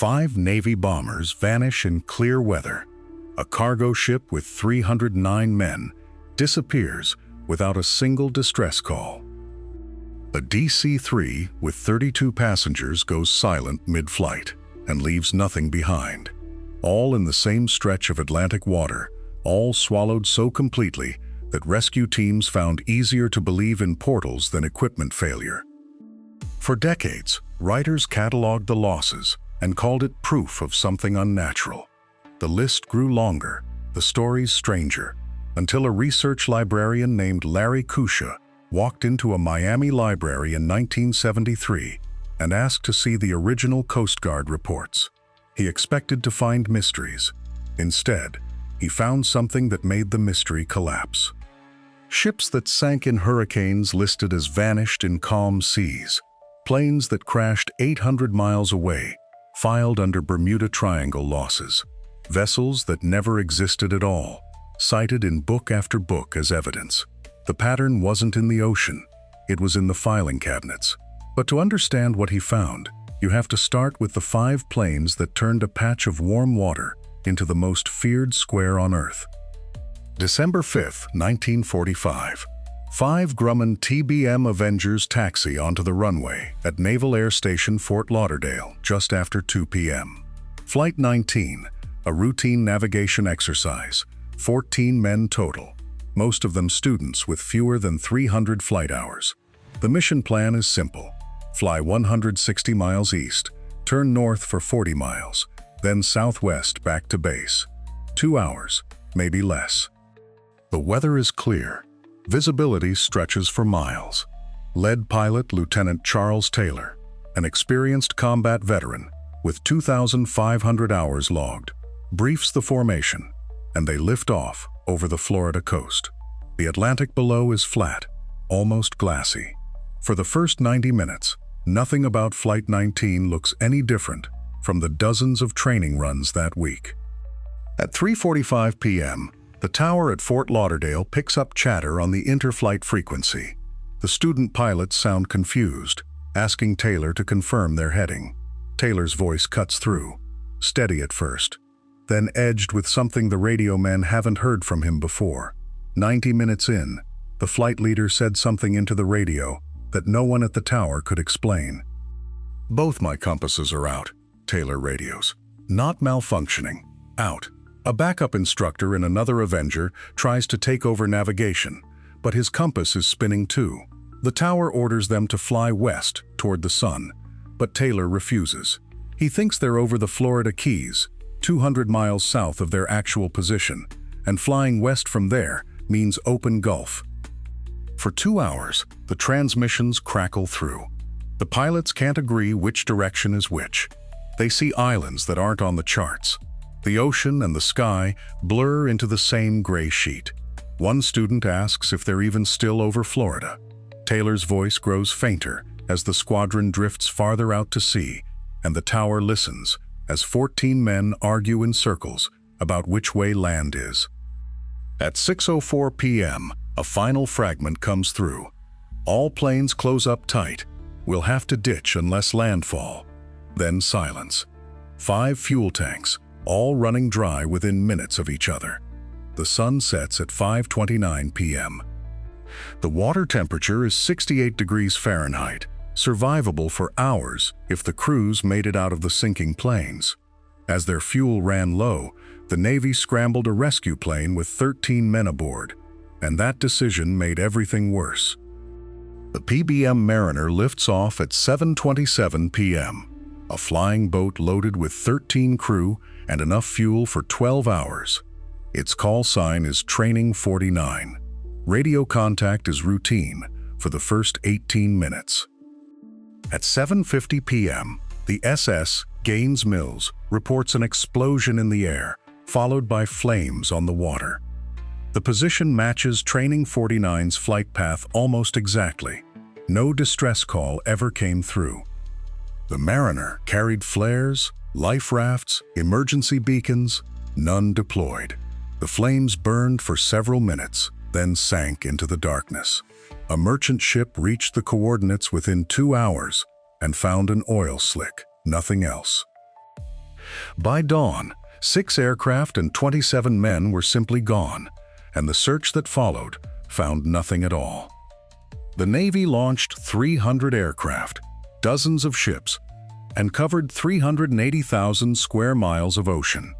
5 Navy bombers vanish in clear weather. A cargo ship with 309 men disappears without a single distress call. A DC-3 with 32 passengers goes silent mid-flight and leaves nothing behind. All in the same stretch of Atlantic water, all swallowed so completely that rescue teams found easier to believe in portals than equipment failure. For decades, writers cataloged the losses and called it proof of something unnatural. The list grew longer, the stories stranger, until a research librarian named Larry Kusha walked into a Miami library in 1973 and asked to see the original Coast Guard reports. He expected to find mysteries. Instead, he found something that made the mystery collapse. Ships that sank in hurricanes listed as vanished in calm seas. Planes that crashed 800 miles away, filed under Bermuda Triangle losses. Vessels that never existed at all, cited in book after book as evidence. The pattern wasn't in the ocean, it was in the filing cabinets. But to understand what he found, you have to start with the 5 planes that turned a patch of warm water into the most feared square on Earth. December 5, 1945. 5 Grumman TBM Avengers taxi onto the runway at Naval Air Station Fort Lauderdale just after 2 p.m. Flight 19, a routine navigation exercise, 14 men total, most of them students with fewer than 300 flight hours. The mission plan is simple. Fly 160 miles east, turn north for 40 miles, then southwest back to base. 2 hours, maybe less. The weather is clear. Visibility stretches for miles. Lead pilot Lieutenant Charles Taylor, an experienced combat veteran with 2,500 hours logged, briefs the formation, and they lift off over the Florida coast. The Atlantic below is flat, almost glassy. For the first 90 minutes, nothing about Flight 19 looks any different from the dozens of training runs that week. At 3:45 p.m., the tower at Fort Lauderdale picks up chatter on the interflight frequency. The student pilots sound confused, asking Taylor to confirm their heading. Taylor's voice cuts through, steady at first, then edged with something the radio men haven't heard from him before. 90 minutes in, the flight leader said something into the radio that no one at the tower could explain. "Both my compasses are out," Taylor radios. "Not malfunctioning. Out." A backup instructor in another Avenger tries to take over navigation, but his compass is spinning too. The tower orders them to fly west toward the sun, but Taylor refuses. He thinks they're over the Florida Keys, 200 miles south of their actual position, and flying west from there means open Gulf. For 2 hours, the transmissions crackle through. The pilots can't agree which direction is which. They see islands that aren't on the charts. The ocean and the sky blur into the same gray sheet. One student asks if they're even still over Florida. Taylor's voice grows fainter as the squadron drifts farther out to sea, and the tower listens as 14 men argue in circles about which way land is. At 6:04 p.m., a final fragment comes through. "All planes close up tight. We'll have to ditch unless landfall." Then silence. 5 fuel tanks, all running dry within minutes of each other. The sun sets at 5:29 p.m. The water temperature is 68 degrees Fahrenheit, survivable for hours if the crews made it out of the sinking planes. As their fuel ran low, the Navy scrambled a rescue plane with 13 men aboard, and that decision made everything worse. The PBM Mariner lifts off at 7:27 p.m. A flying boat loaded with 13 crew and enough fuel for 12 hours. Its call sign is Training 49. Radio contact is routine for the first 18 minutes. At 7:50 p.m., the SS Gaines Mills reports an explosion in the air, followed by flames on the water. The position matches Training 49's flight path almost exactly. No distress call ever came through. The Mariner carried flares, life rafts, emergency beacons, none deployed. The flames burned for several minutes, then sank into the darkness. A merchant ship reached the coordinates within 2 hours and found an oil slick, nothing else. By dawn, 6 aircraft and 27 men were simply gone, and the search that followed found nothing at all. The Navy launched 300 aircraft, dozens of ships, and covered 380,000 square miles of ocean.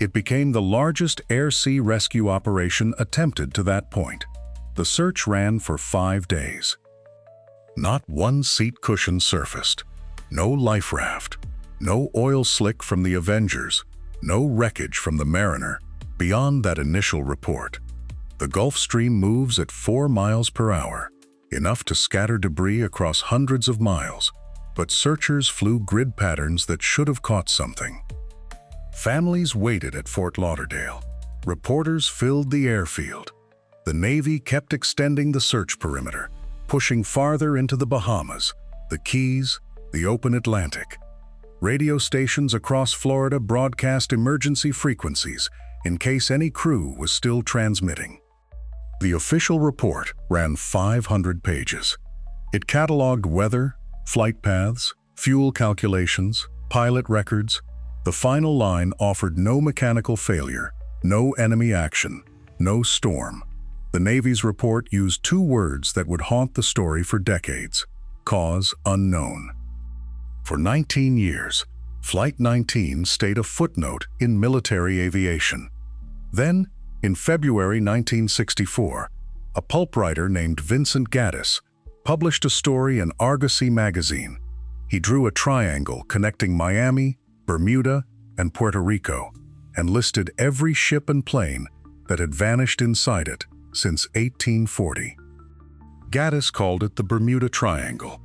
It became the largest air-sea rescue operation attempted to that point. The search ran for 5 days. Not one seat cushion surfaced, no life raft, no oil slick from the Avengers, no wreckage from the Mariner. Beyond that initial report, the Gulf Stream moves at 4 miles per hour, enough to scatter debris across hundreds of miles, but searchers flew grid patterns that should have caught something. Families waited at Fort Lauderdale. Reporters filled the airfield. The Navy kept extending the search perimeter, pushing farther into the Bahamas, the Keys, the open Atlantic. Radio stations across Florida broadcast emergency frequencies in case any crew was still transmitting. The official report ran 500 pages. It cataloged weather, flight paths, fuel calculations, pilot records. The final line offered no mechanical failure, no enemy action, no storm. The Navy's report used 2 words that would haunt the story for decades: cause unknown. For 19 years, Flight 19 stayed a footnote in military aviation. Then, in February 1964, a pulp writer named Vincent Gaddis published a story in Argosy magazine. He drew a triangle connecting Miami, Bermuda, and Puerto Rico, and listed every ship and plane that had vanished inside it since 1840. Gaddis called it the Bermuda Triangle.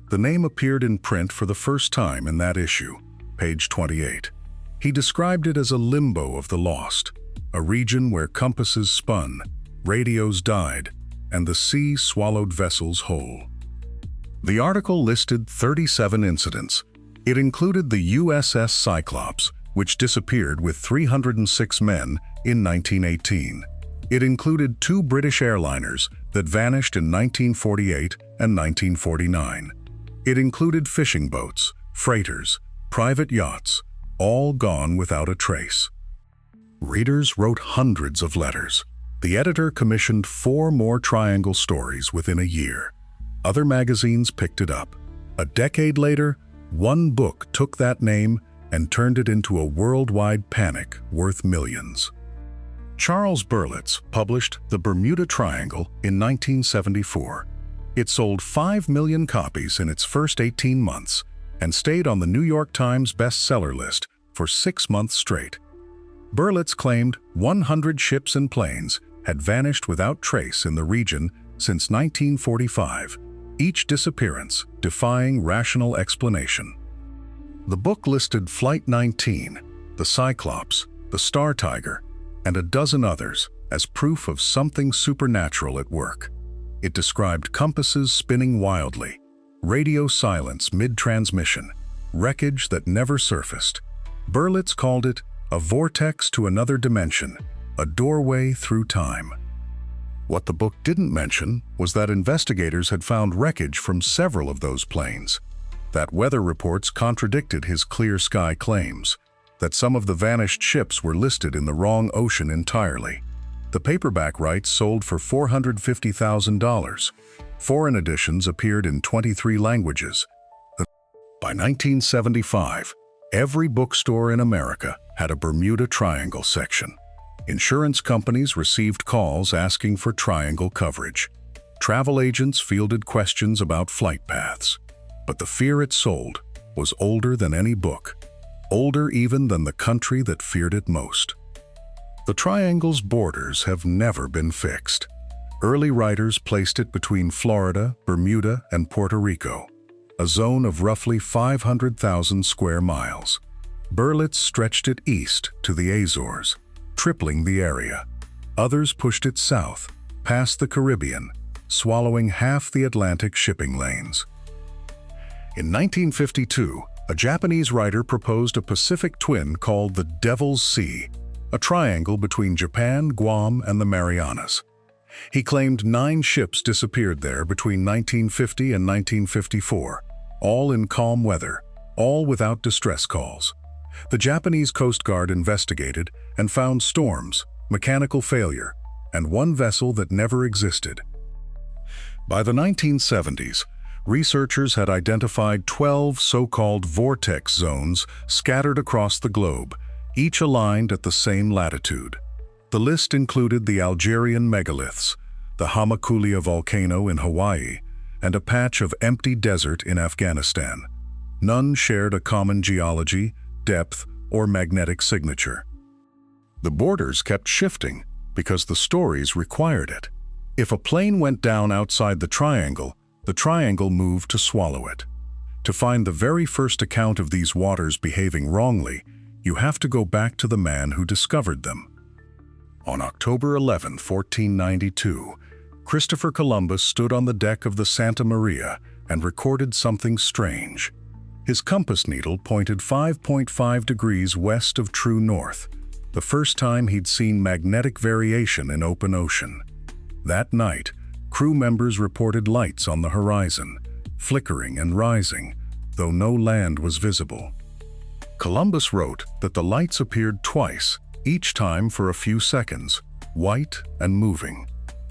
The name appeared in print for the first time in that issue, page 28. He described it as a limbo of the lost, a region where compasses spun, radios died, and the sea swallowed vessels whole. The article listed 37 incidents. It included the USS Cyclops, which disappeared with 306 men in 1918. It included 2 British airliners that vanished in 1948 and 1949. It included fishing boats, freighters, private yachts, all gone without a trace. Readers wrote hundreds of letters. The editor commissioned 4 more triangle stories within a year. Other magazines picked it up. A decade later, one book took that name and turned it into a worldwide panic worth millions. Charles Berlitz published The Bermuda Triangle in 1974. It sold 5 million copies in its first 18 months and stayed on the New York Times bestseller list for 6 months straight. Berlitz claimed 100 ships and planes had vanished without trace in the region since 1945, each disappearance defying rational explanation. The book listed Flight 19, the Cyclops, the Star Tiger, and a dozen others as proof of something supernatural at work. It described compasses spinning wildly, radio silence mid-transmission, wreckage that never surfaced. Berlitz called it a vortex to another dimension, a doorway through time. What the book didn't mention was that investigators had found wreckage from several of those planes, that weather reports contradicted his clear sky claims, that some of the vanished ships were listed in the wrong ocean entirely. The paperback rights sold for $450,000. Foreign editions appeared in 23 languages. By 1975, every bookstore in America had a Bermuda Triangle section. Insurance companies received calls asking for triangle coverage. Travel agents fielded questions about flight paths. But the fear it sold was older than any book, older even than the country that feared it most. The triangle's borders have never been fixed. Early writers placed it between Florida, Bermuda, and Puerto Rico, a zone of roughly 500,000 square miles. Berlitz stretched it east to the Azores, tripling the area. Others pushed it south, past the Caribbean, swallowing half the Atlantic shipping lanes. In 1952, a Japanese writer proposed a Pacific twin called the Devil's Sea, a triangle between Japan, Guam, and the Marianas. He claimed 9 ships disappeared there between 1950 and 1954, all in calm weather, all without distress calls. The Japanese Coast Guard investigated and found storms, mechanical failure, and one vessel that never existed. By the 1970s, researchers had identified 12 so-called vortex zones scattered across the globe, each aligned at the same latitude. The list included the Algerian megaliths, the Hamakulia volcano in Hawaii, and a patch of empty desert in Afghanistan. None shared a common geology, depth, or magnetic signature. The borders kept shifting because the stories required it. If a plane went down outside the triangle moved to swallow it. To find the very first account of these waters behaving wrongly, you have to go back to the man who discovered them. On October 11, 1492, Christopher Columbus stood on the deck of the Santa Maria and recorded something strange. His compass needle pointed 5.5 degrees west of true north, the first time he'd seen magnetic variation in open ocean. That night, crew members reported lights on the horizon, flickering and rising, though no land was visible. Columbus wrote that the lights appeared twice, each time for a few seconds, white and moving.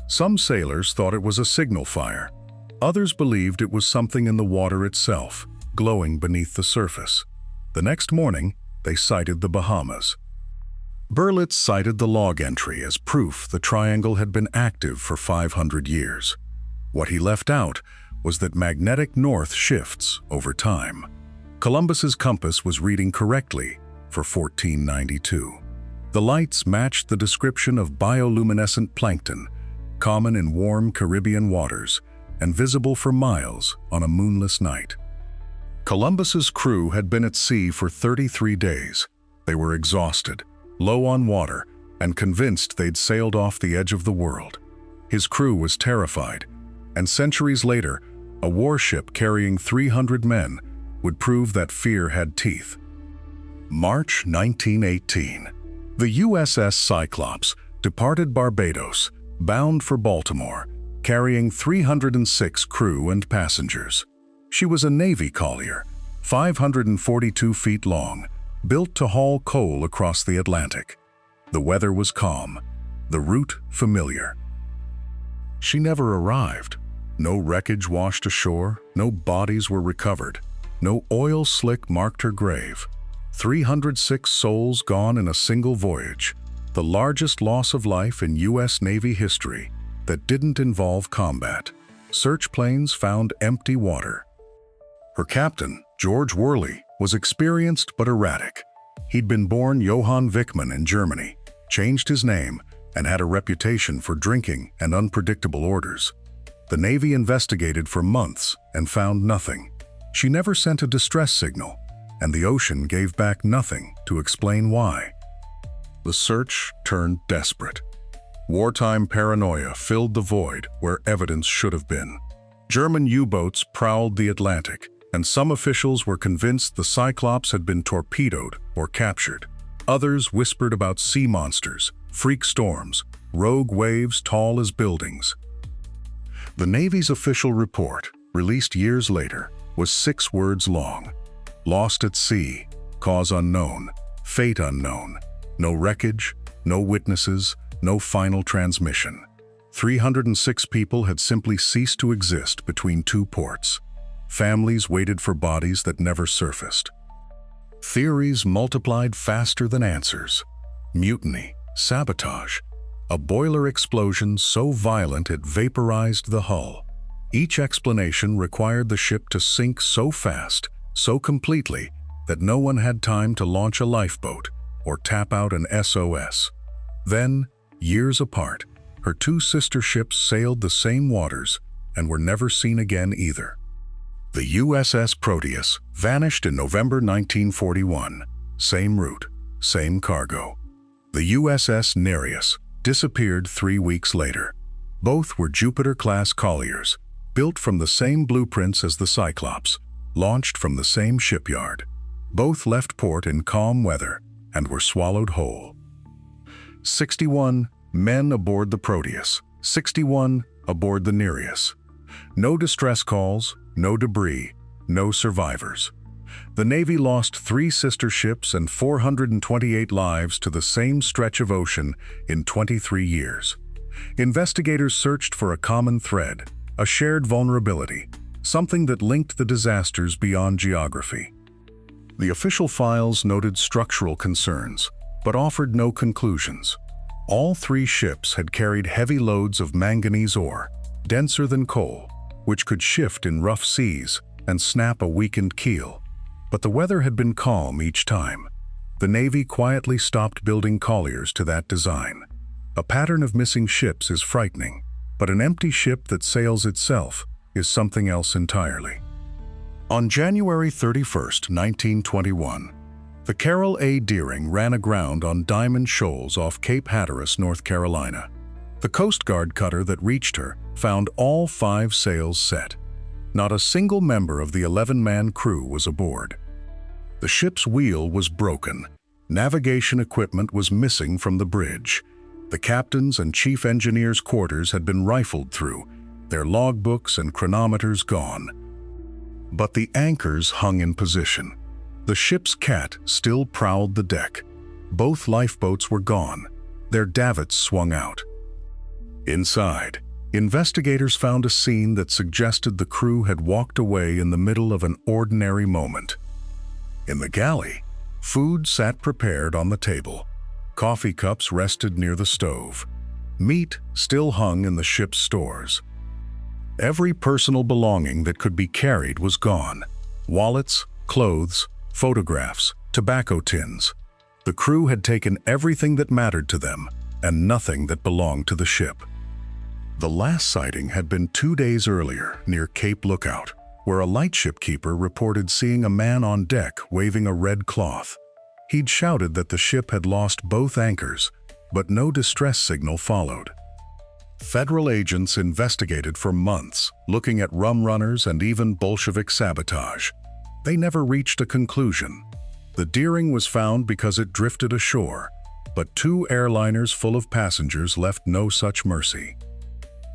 Some sailors thought it was a signal fire. Others believed it was something in the water itself, glowing beneath the surface. The next morning, they sighted the Bahamas. Berlitz cited the log entry as proof the triangle had been active for 500 years. What he left out was that magnetic north shifts over time. Columbus's compass was reading correctly for 1492. The lights matched the description of bioluminescent plankton, common in warm Caribbean waters and visible for miles on a moonless night. Columbus's crew had been at sea for 33 days. They were exhausted, low on water, and convinced they'd sailed off the edge of the world. His crew was terrified, and centuries later, a warship carrying 300 men would prove that fear had teeth. March 1918. The USS Cyclops departed Barbados, bound for Baltimore, carrying 306 crew and passengers. She was a Navy collier, 542 feet long, built to haul coal across the Atlantic. The weather was calm, the route familiar. She never arrived. No wreckage washed ashore, no bodies were recovered, no oil slick marked her grave. 306 souls gone in a single voyage, the largest loss of life in U.S. Navy history that didn't involve combat. Search planes found empty water. Her captain, George Worley, was experienced but erratic. He'd been born Johann Wickmann in Germany, changed his name, and had a reputation for drinking and unpredictable orders. The Navy investigated for months and found nothing. She never sent a distress signal, and the ocean gave back nothing to explain why. The search turned desperate. Wartime paranoia filled the void where evidence should have been. German U-boats prowled the Atlantic, and some officials were convinced the Cyclops had been torpedoed or captured. Others whispered about sea monsters, freak storms, rogue waves tall as buildings. The Navy's official report, released years later, was 6 words long. Lost at sea, cause unknown, fate unknown. No wreckage, no witnesses, no final transmission. 306 people had simply ceased to exist between 2 ports. Families waited for bodies that never surfaced. Theories multiplied faster than answers. Mutiny, sabotage, a boiler explosion so violent it vaporized the hull. Each explanation required the ship to sink so fast, so completely, that no one had time to launch a lifeboat or tap out an SOS. Then, years apart, her 2 sister ships sailed the same waters and were never seen again either. The USS Proteus vanished in November 1941. Same route, same cargo. The USS Nereus disappeared 3 weeks later. Both were Jupiter-class colliers, built from the same blueprints as the Cyclops, launched from the same shipyard. Both left port in calm weather and were swallowed whole. 61 men aboard the Proteus, 61 aboard the Nereus. No distress calls, no debris, no survivors. The Navy lost 3 sister ships and 428 lives to the same stretch of ocean in 23 years. Investigators searched for a common thread, a shared vulnerability, something that linked the disasters beyond geography. The official files noted structural concerns, but offered no conclusions. All 3 ships had carried heavy loads of manganese ore, denser than coal, which could shift in rough seas and snap a weakened keel. But the weather had been calm each time. The Navy quietly stopped building colliers to that design. A pattern of missing ships is frightening, but an empty ship that sails itself is something else entirely. On January 31, 1921, the Carroll A. Deering ran aground on Diamond Shoals off Cape Hatteras, North Carolina. The Coast Guard cutter that reached her found all 5 sails set. Not a single member of the 11-man crew was aboard. The ship's wheel was broken. Navigation equipment was missing from the bridge. The captain's and chief engineer's quarters had been rifled through, their logbooks and chronometers gone. But the anchors hung in position. The ship's cat still prowled the deck. Both lifeboats were gone. Their davits swung out. Inside, investigators found a scene that suggested the crew had walked away in the middle of an ordinary moment. In the galley, food sat prepared on the table. Coffee cups rested near the stove. Meat still hung in the ship's stores. Every personal belonging that could be carried was gone. Wallets, clothes, photographs, tobacco tins. The crew had taken everything that mattered to them and nothing that belonged to the ship. The last sighting had been 2 days earlier near Cape Lookout, where a lightship keeper reported seeing a man on deck waving a red cloth. He'd shouted that the ship had lost both anchors, but no distress signal followed. Federal agents investigated for months, looking at rum runners and even Bolshevik sabotage. They never reached a conclusion. The Deering was found because it drifted ashore, but 2 airliners full of passengers left no such mercy.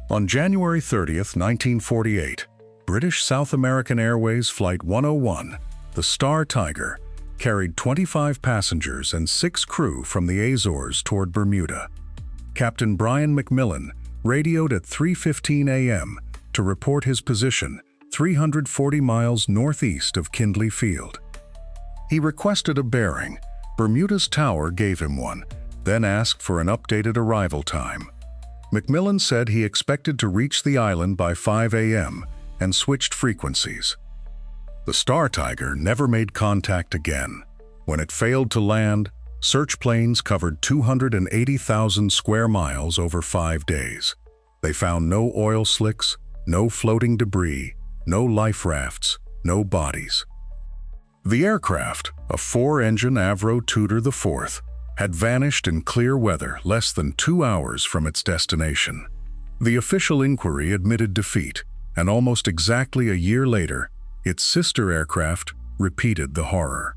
On January 30, 1948, British South American Airways Flight 101, the Star Tiger, carried 25 passengers and 6 crew from the Azores toward Bermuda. Captain Brian McMillan radioed at 3:15 a.m. to report his position 340 miles northeast of Kindley Field. He requested a bearing. Bermuda's tower gave him one, then asked for an updated arrival time. McMillan said he expected to reach the island by 5 a.m. and switched frequencies. The Star Tiger never made contact again. When it failed to land, search planes covered 280,000 square miles over 5 days. They found no oil slicks, no floating debris, no life rafts, no bodies. The aircraft, a 4-engine Avro Tudor IV, had vanished in clear weather less than 2 hours from its destination. The official inquiry admitted defeat, and almost exactly a year later, its sister aircraft repeated the horror.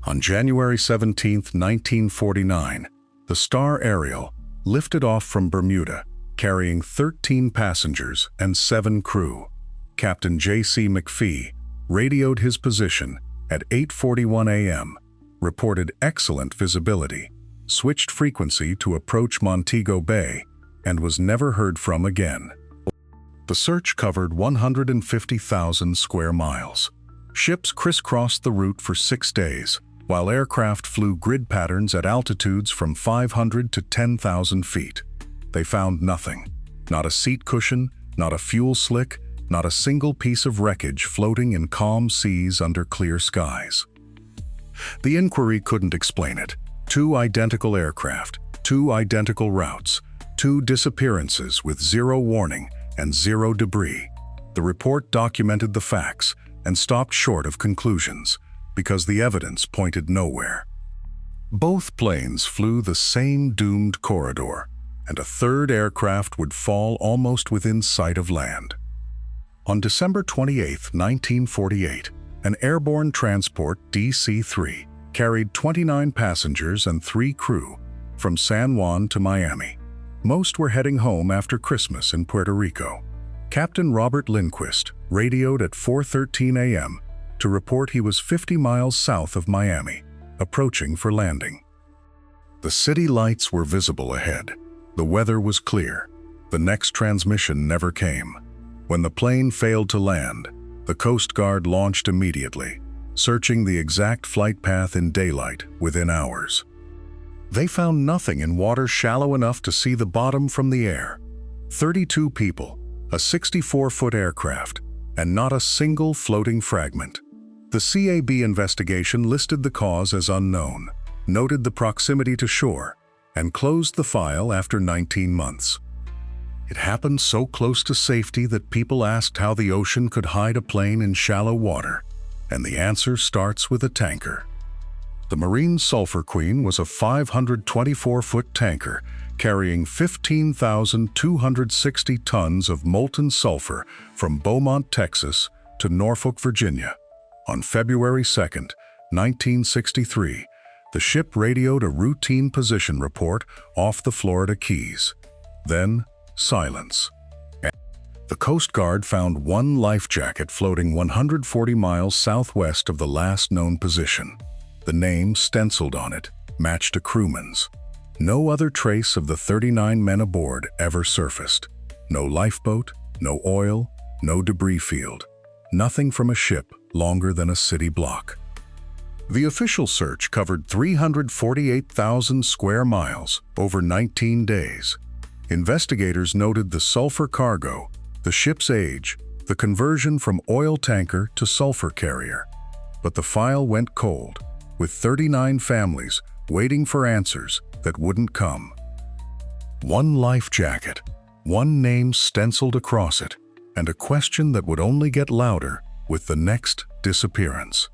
On January 17, 1949, the Star Ariel lifted off from Bermuda, carrying 13 passengers and 7 crew. Captain J.C. McPhee radioed his position at 8:41 a.m., reported excellent visibility, switched frequency to approach Montego Bay, and was never heard from again. The search covered 150,000 square miles. Ships crisscrossed the route for 6 days, while aircraft flew grid patterns at altitudes from 500 to 10,000 feet. They found nothing. Not a seat cushion, not a fuel slick, not a single piece of wreckage floating in calm seas under clear skies. The inquiry couldn't explain it. 2 identical aircraft, 2 identical routes, 2 disappearances with 0 warning and 0 debris. The report documented the facts and stopped short of conclusions because the evidence pointed nowhere. Both planes flew the same doomed corridor, and a 3rd aircraft would fall almost within sight of land. On December 28, 1948, an airborne transport DC-3 carried 29 passengers and 3 crew from San Juan to Miami. Most were heading home after Christmas in Puerto Rico. Captain Robert Lindquist radioed at 4:13 a.m. to report he was 50 miles south of Miami, approaching for landing. The city lights were visible ahead. The weather was clear. The next transmission never came. When the plane failed to land, the Coast Guard launched immediately, searching the exact flight path in daylight within hours. They found nothing in water shallow enough to see the bottom from the air. 32 people, a 64-foot aircraft, and not a single floating fragment. The CAB investigation listed the cause as unknown, noted the proximity to shore, and closed the file after 19 months. It happened so close to safety that people asked how the ocean could hide a plane in shallow water, and the answer starts with a tanker. The Marine Sulphur Queen was a 524-foot tanker carrying 15,260 tons of molten sulfur from Beaumont, Texas to Norfolk, Virginia. On February 2, 1963, the ship radioed a routine position report off the Florida Keys. Then, silence. The Coast Guard found one life jacket floating 140 miles southwest of the last known position. The name stenciled on it matched a crewman's. No other trace of the 39 men aboard ever surfaced. No lifeboat, no oil, no debris field. Nothing from a ship longer than a city block. The official search covered 348,000 square miles over 19 days. Investigators noted the sulfur cargo, the ship's age, the conversion from oil tanker to sulfur carrier. But the file went cold, with 39 families waiting for answers that wouldn't come. One life jacket, one name stenciled across it, and a question that would only get louder with the next disappearance.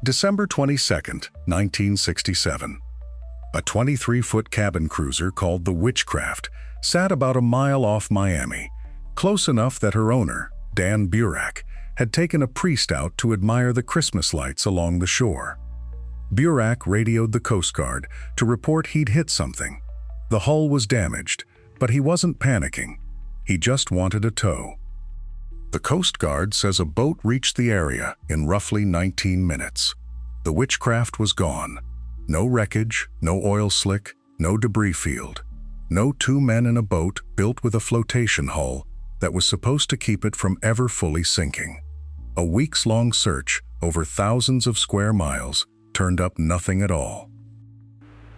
December 22, 1967. A 23-foot cabin cruiser called the Witchcraft sat about a mile off Miami, close enough that her owner, Dan Burak, had taken a priest out to admire the Christmas lights along the shore. Burak radioed the Coast Guard to report he'd hit something. The hull was damaged, but he wasn't panicking. He just wanted a tow. The Coast Guard says a boat reached the area in roughly 19 minutes. The Witchcraft was gone. No wreckage, no oil slick, no debris field. No two men in a boat built with a flotation hull that was supposed to keep it from ever fully sinking. A weeks-long search over thousands of square miles turned up nothing at all.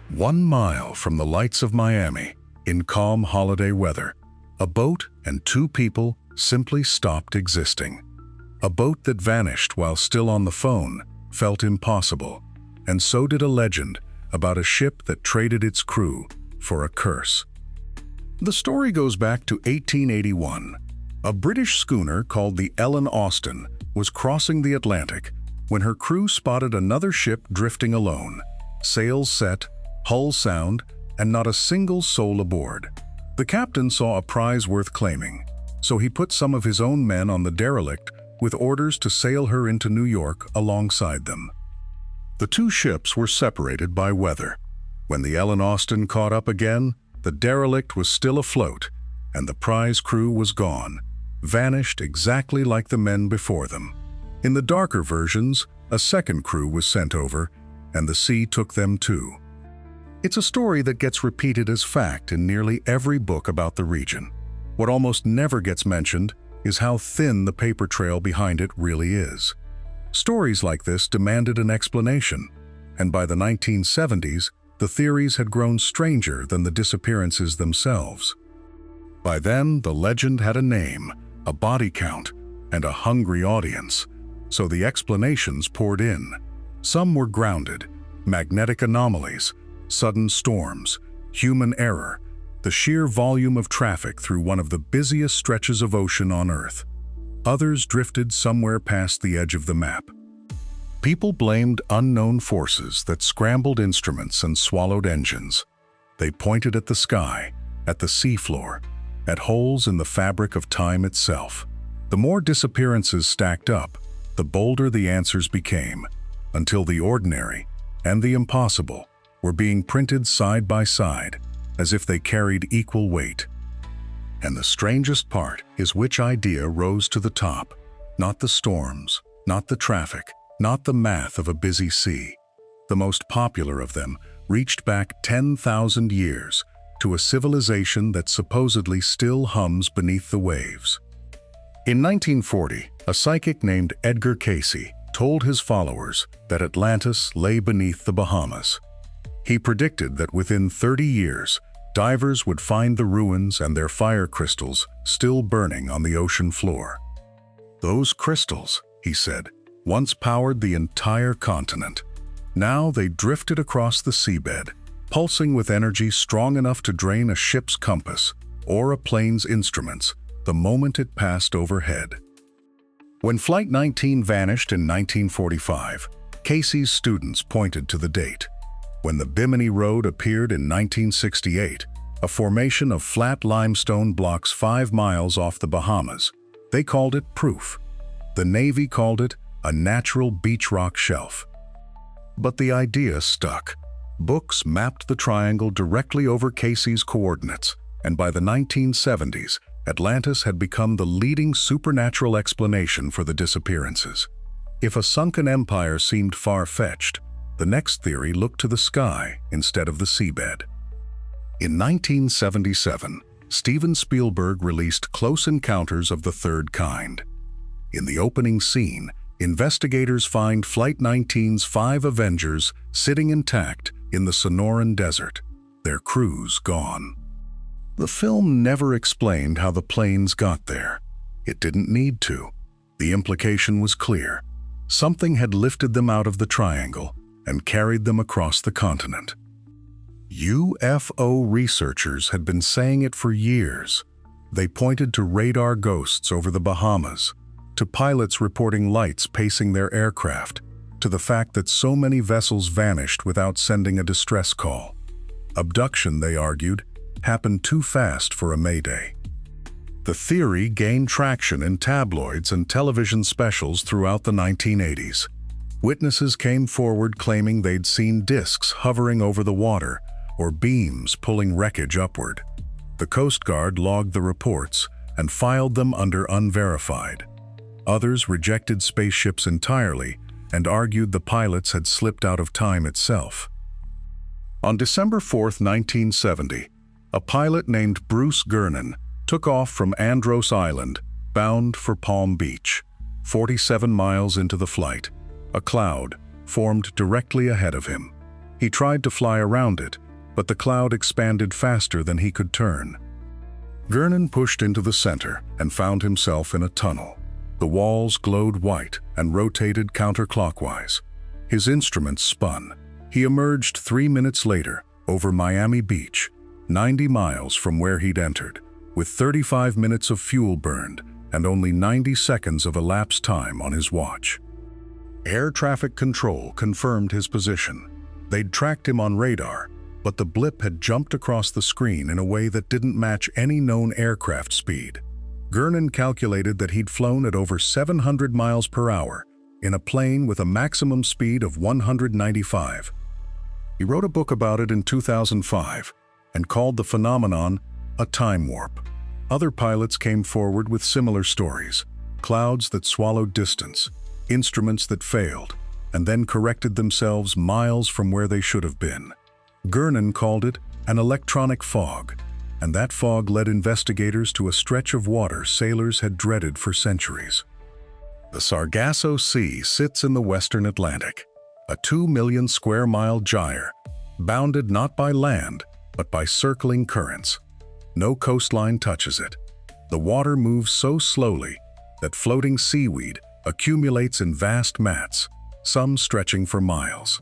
1 mile from the lights of Miami, in calm holiday weather, a boat and 2 people simply stopped existing. A boat that vanished while still on the phone felt impossible, and so did a legend about a ship that traded its crew for a curse. The story goes back to 1881. A British schooner called the Ellen Austin was crossing the Atlantic when her crew spotted another ship drifting alone, sails set, hull sound, and not a single soul aboard. The captain saw a prize worth claiming, so he put some of his own men on the derelict with orders to sail her into New York alongside them. The 2 ships were separated by weather. When the Ellen Austin caught up again, the derelict was still afloat, and the prize crew was gone, vanished exactly like the men before them. In the darker versions, a second crew was sent over, and the sea took them too. It's a story that gets repeated as fact in nearly every book about the region. What almost never gets mentioned is how thin the paper trail behind it really is. Stories like this demanded an explanation, and by the 1970s, the theories had grown stranger than the disappearances themselves. By then, the legend had a name, a body count, and a hungry audience, so the explanations poured in. Some were grounded: magnetic anomalies, sudden storms, human error, the sheer volume of traffic through one of the busiest stretches of ocean on Earth. Others drifted somewhere past the edge of the map. People blamed unknown forces that scrambled instruments and swallowed engines. They pointed at the sky, at the seafloor, at holes in the fabric of time itself. The more disappearances stacked up, the bolder the answers became, until the ordinary and the impossible were being printed side by side, as if they carried equal weight. And the strangest part is which idea rose to the top. Not the storms, not the traffic, not the math of a busy sea. The most popular of them reached back 10,000 years to a civilization that supposedly still hums beneath the waves. In 1940, a psychic named Edgar Cayce told his followers that Atlantis lay beneath the Bahamas. He predicted that within 30 years, divers would find the ruins and their fire crystals still burning on the ocean floor. Those crystals, he said, once powered the entire continent. Now they drifted across the seabed, pulsing with energy strong enough to drain a ship's compass or a plane's instruments the moment it passed overhead. When Flight 19 vanished in 1945, Cayce's students pointed to the date. When the Bimini Road appeared in 1968, a formation of flat limestone blocks 5 miles off the Bahamas, they called it proof. The Navy called it a natural beach rock shelf. But the idea stuck. Books mapped the triangle directly over Cayce's coordinates, and by the 1970s, Atlantis had become the leading supernatural explanation for the disappearances. If a sunken empire seemed far-fetched, the next theory looked to the sky instead of the seabed. In 1977, Steven Spielberg released Close Encounters of the Third Kind. In the opening scene, investigators find Flight 19's 5 Avengers sitting intact in the Sonoran Desert, their crews gone. The film never explained how the planes got there. It didn't need to. The implication was clear. Something had lifted them out of the triangle and carried them across the continent. UFO researchers had been saying it for years. They pointed to radar ghosts over the Bahamas, to pilots reporting lights pacing their aircraft, to the fact that so many vessels vanished without sending a distress call. Abduction, they argued, happened too fast for a mayday. The theory gained traction in tabloids and television specials throughout the 1980s. Witnesses came forward claiming they'd seen discs hovering over the water or beams pulling wreckage upward. The Coast Guard logged the reports and filed them under unverified. Others rejected spaceships entirely and argued the pilots had slipped out of time itself. On December 4, 1970, a pilot named Bruce Gernon took off from Andros Island, bound for Palm Beach. 47 miles into the flight, a cloud formed directly ahead of him. He tried to fly around it, but the cloud expanded faster than he could turn. Gernon pushed into the center and found himself in a tunnel. The walls glowed white and rotated counterclockwise. His instruments spun. He emerged 3 minutes later over Miami Beach, 90 miles from where he'd entered, with 35 minutes of fuel burned and only 90 seconds of elapsed time on his watch. Air traffic control confirmed his position. They'd tracked him on radar, but the blip had jumped across the screen in a way that didn't match any known aircraft speed. Gernon calculated that he'd flown at over 700 miles per hour in a plane with a maximum speed of 195. He wrote a book about it in 2005 and called the phenomenon a time warp. Other pilots came forward with similar stories: clouds that swallowed distance, instruments that failed, and then corrected themselves miles from where they should have been. Gernon called it an electronic fog, and that fog led investigators to a stretch of water sailors had dreaded for centuries. The Sargasso Sea sits in the western Atlantic, a 2 million square mile gyre, bounded not by land, but by circling currents. No coastline touches it. The water moves so slowly that floating seaweed accumulates in vast mats, some stretching for miles.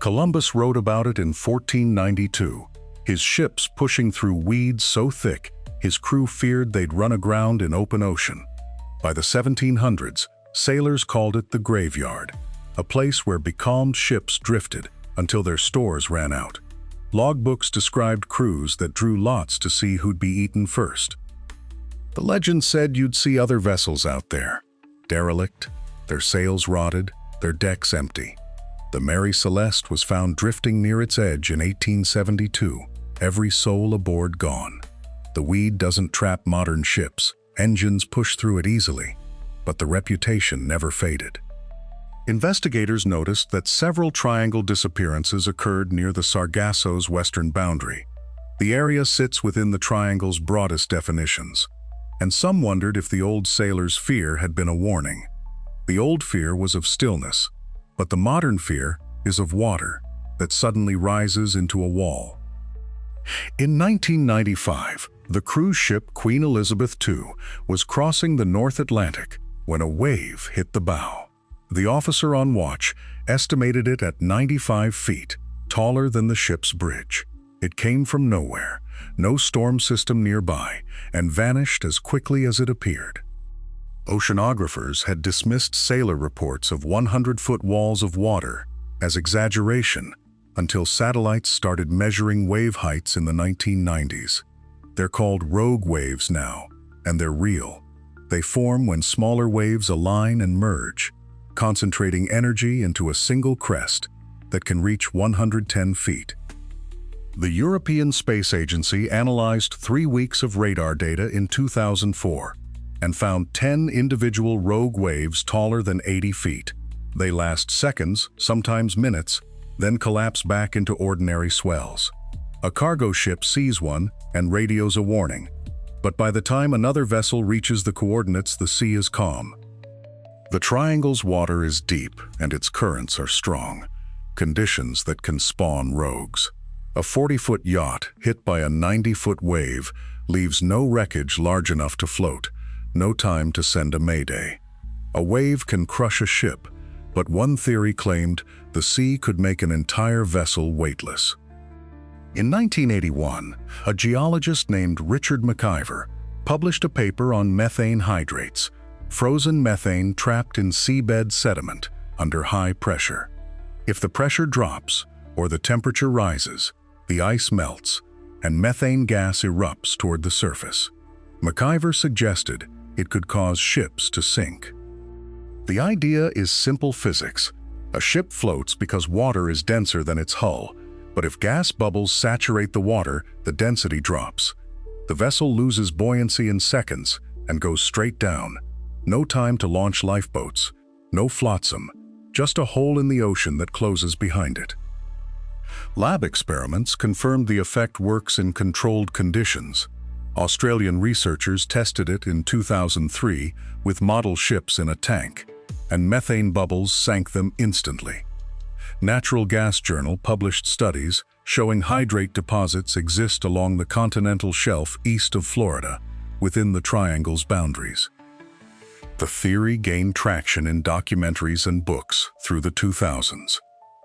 Columbus wrote about it in 1492, his ships pushing through weeds so thick his crew feared they'd run aground in open ocean. By the 1700s, sailors called it the graveyard, a place where becalmed ships drifted until their stores ran out. Logbooks described crews that drew lots to see who'd be eaten first. The legend said you'd see other vessels out there, derelict, their sails rotted, their decks empty. The Mary Celeste was found drifting near its edge in 1872, every soul aboard gone. The weed doesn't trap modern ships, engines push through it easily. but the reputation never faded. Investigators noticed that several triangle disappearances occurred near the Sargasso's western boundary. The area sits within the triangle's broadest definitions, and some wondered if the old sailor's fear had been a warning. The old fear was of stillness, but the modern fear is of water that suddenly rises into a wall. In 1995, the cruise ship Queen Elizabeth II was crossing the North Atlantic when a wave hit the bow. The officer on watch estimated it at 95 feet, taller than the ship's bridge. It came from nowhere, no storm system nearby, and vanished as quickly as it appeared. Oceanographers had dismissed sailor reports of 100-foot walls of water as exaggeration until satellites started measuring wave heights in the 1990s. They're called rogue waves now, and they're real. They form when smaller waves align and merge, concentrating energy into a single crest that can reach 110 feet. The European Space Agency analyzed 3 weeks of radar data in 2004 and found 10 individual rogue waves taller than 80 feet. They last seconds, sometimes minutes, then collapse back into ordinary swells. A cargo ship sees one and radios a warning, but by the time another vessel reaches the coordinates, the sea is calm. The triangle's water is deep and its currents are strong, conditions that can spawn rogues. A 40-foot yacht hit by a 90-foot wave leaves no wreckage large enough to float, no time to send a mayday. A wave can crush a ship, but one theory claimed the sea could make an entire vessel weightless. In 1981, a geologist named Richard McIver published a paper on methane hydrates, frozen methane trapped in seabed sediment under high pressure. If the pressure drops or the temperature rises, the ice melts and methane gas erupts toward the surface. McIver suggested it could cause ships to sink. The idea is simple physics. A ship floats because water is denser than its hull, but if gas bubbles saturate the water, the density drops. The vessel loses buoyancy in seconds and goes straight down. No time to launch lifeboats, no flotsam, just a hole in the ocean that closes behind it. Lab experiments confirmed the effect works in controlled conditions. Australian researchers tested it in 2003 with model ships in a tank, and methane bubbles sank them instantly. Natural Gas Journal published studies showing hydrate deposits exist along the continental shelf east of Florida, within the triangle's boundaries. The theory gained traction in documentaries and books through the 2000s.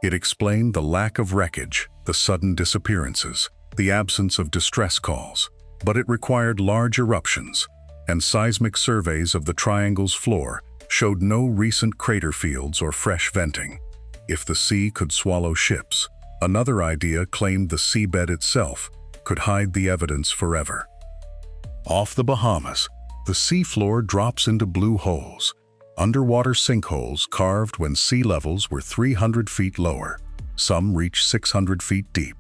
It explained the lack of wreckage, the sudden disappearances, the absence of distress calls, but it required large eruptions, and seismic surveys of the triangle's floor showed no recent crater fields or fresh venting. If the sea could swallow ships, another idea claimed the seabed itself could hide the evidence forever. Off the Bahamas, the seafloor drops into blue holes, underwater sinkholes carved when sea levels were 300 feet lower. Some reach 600 feet deep.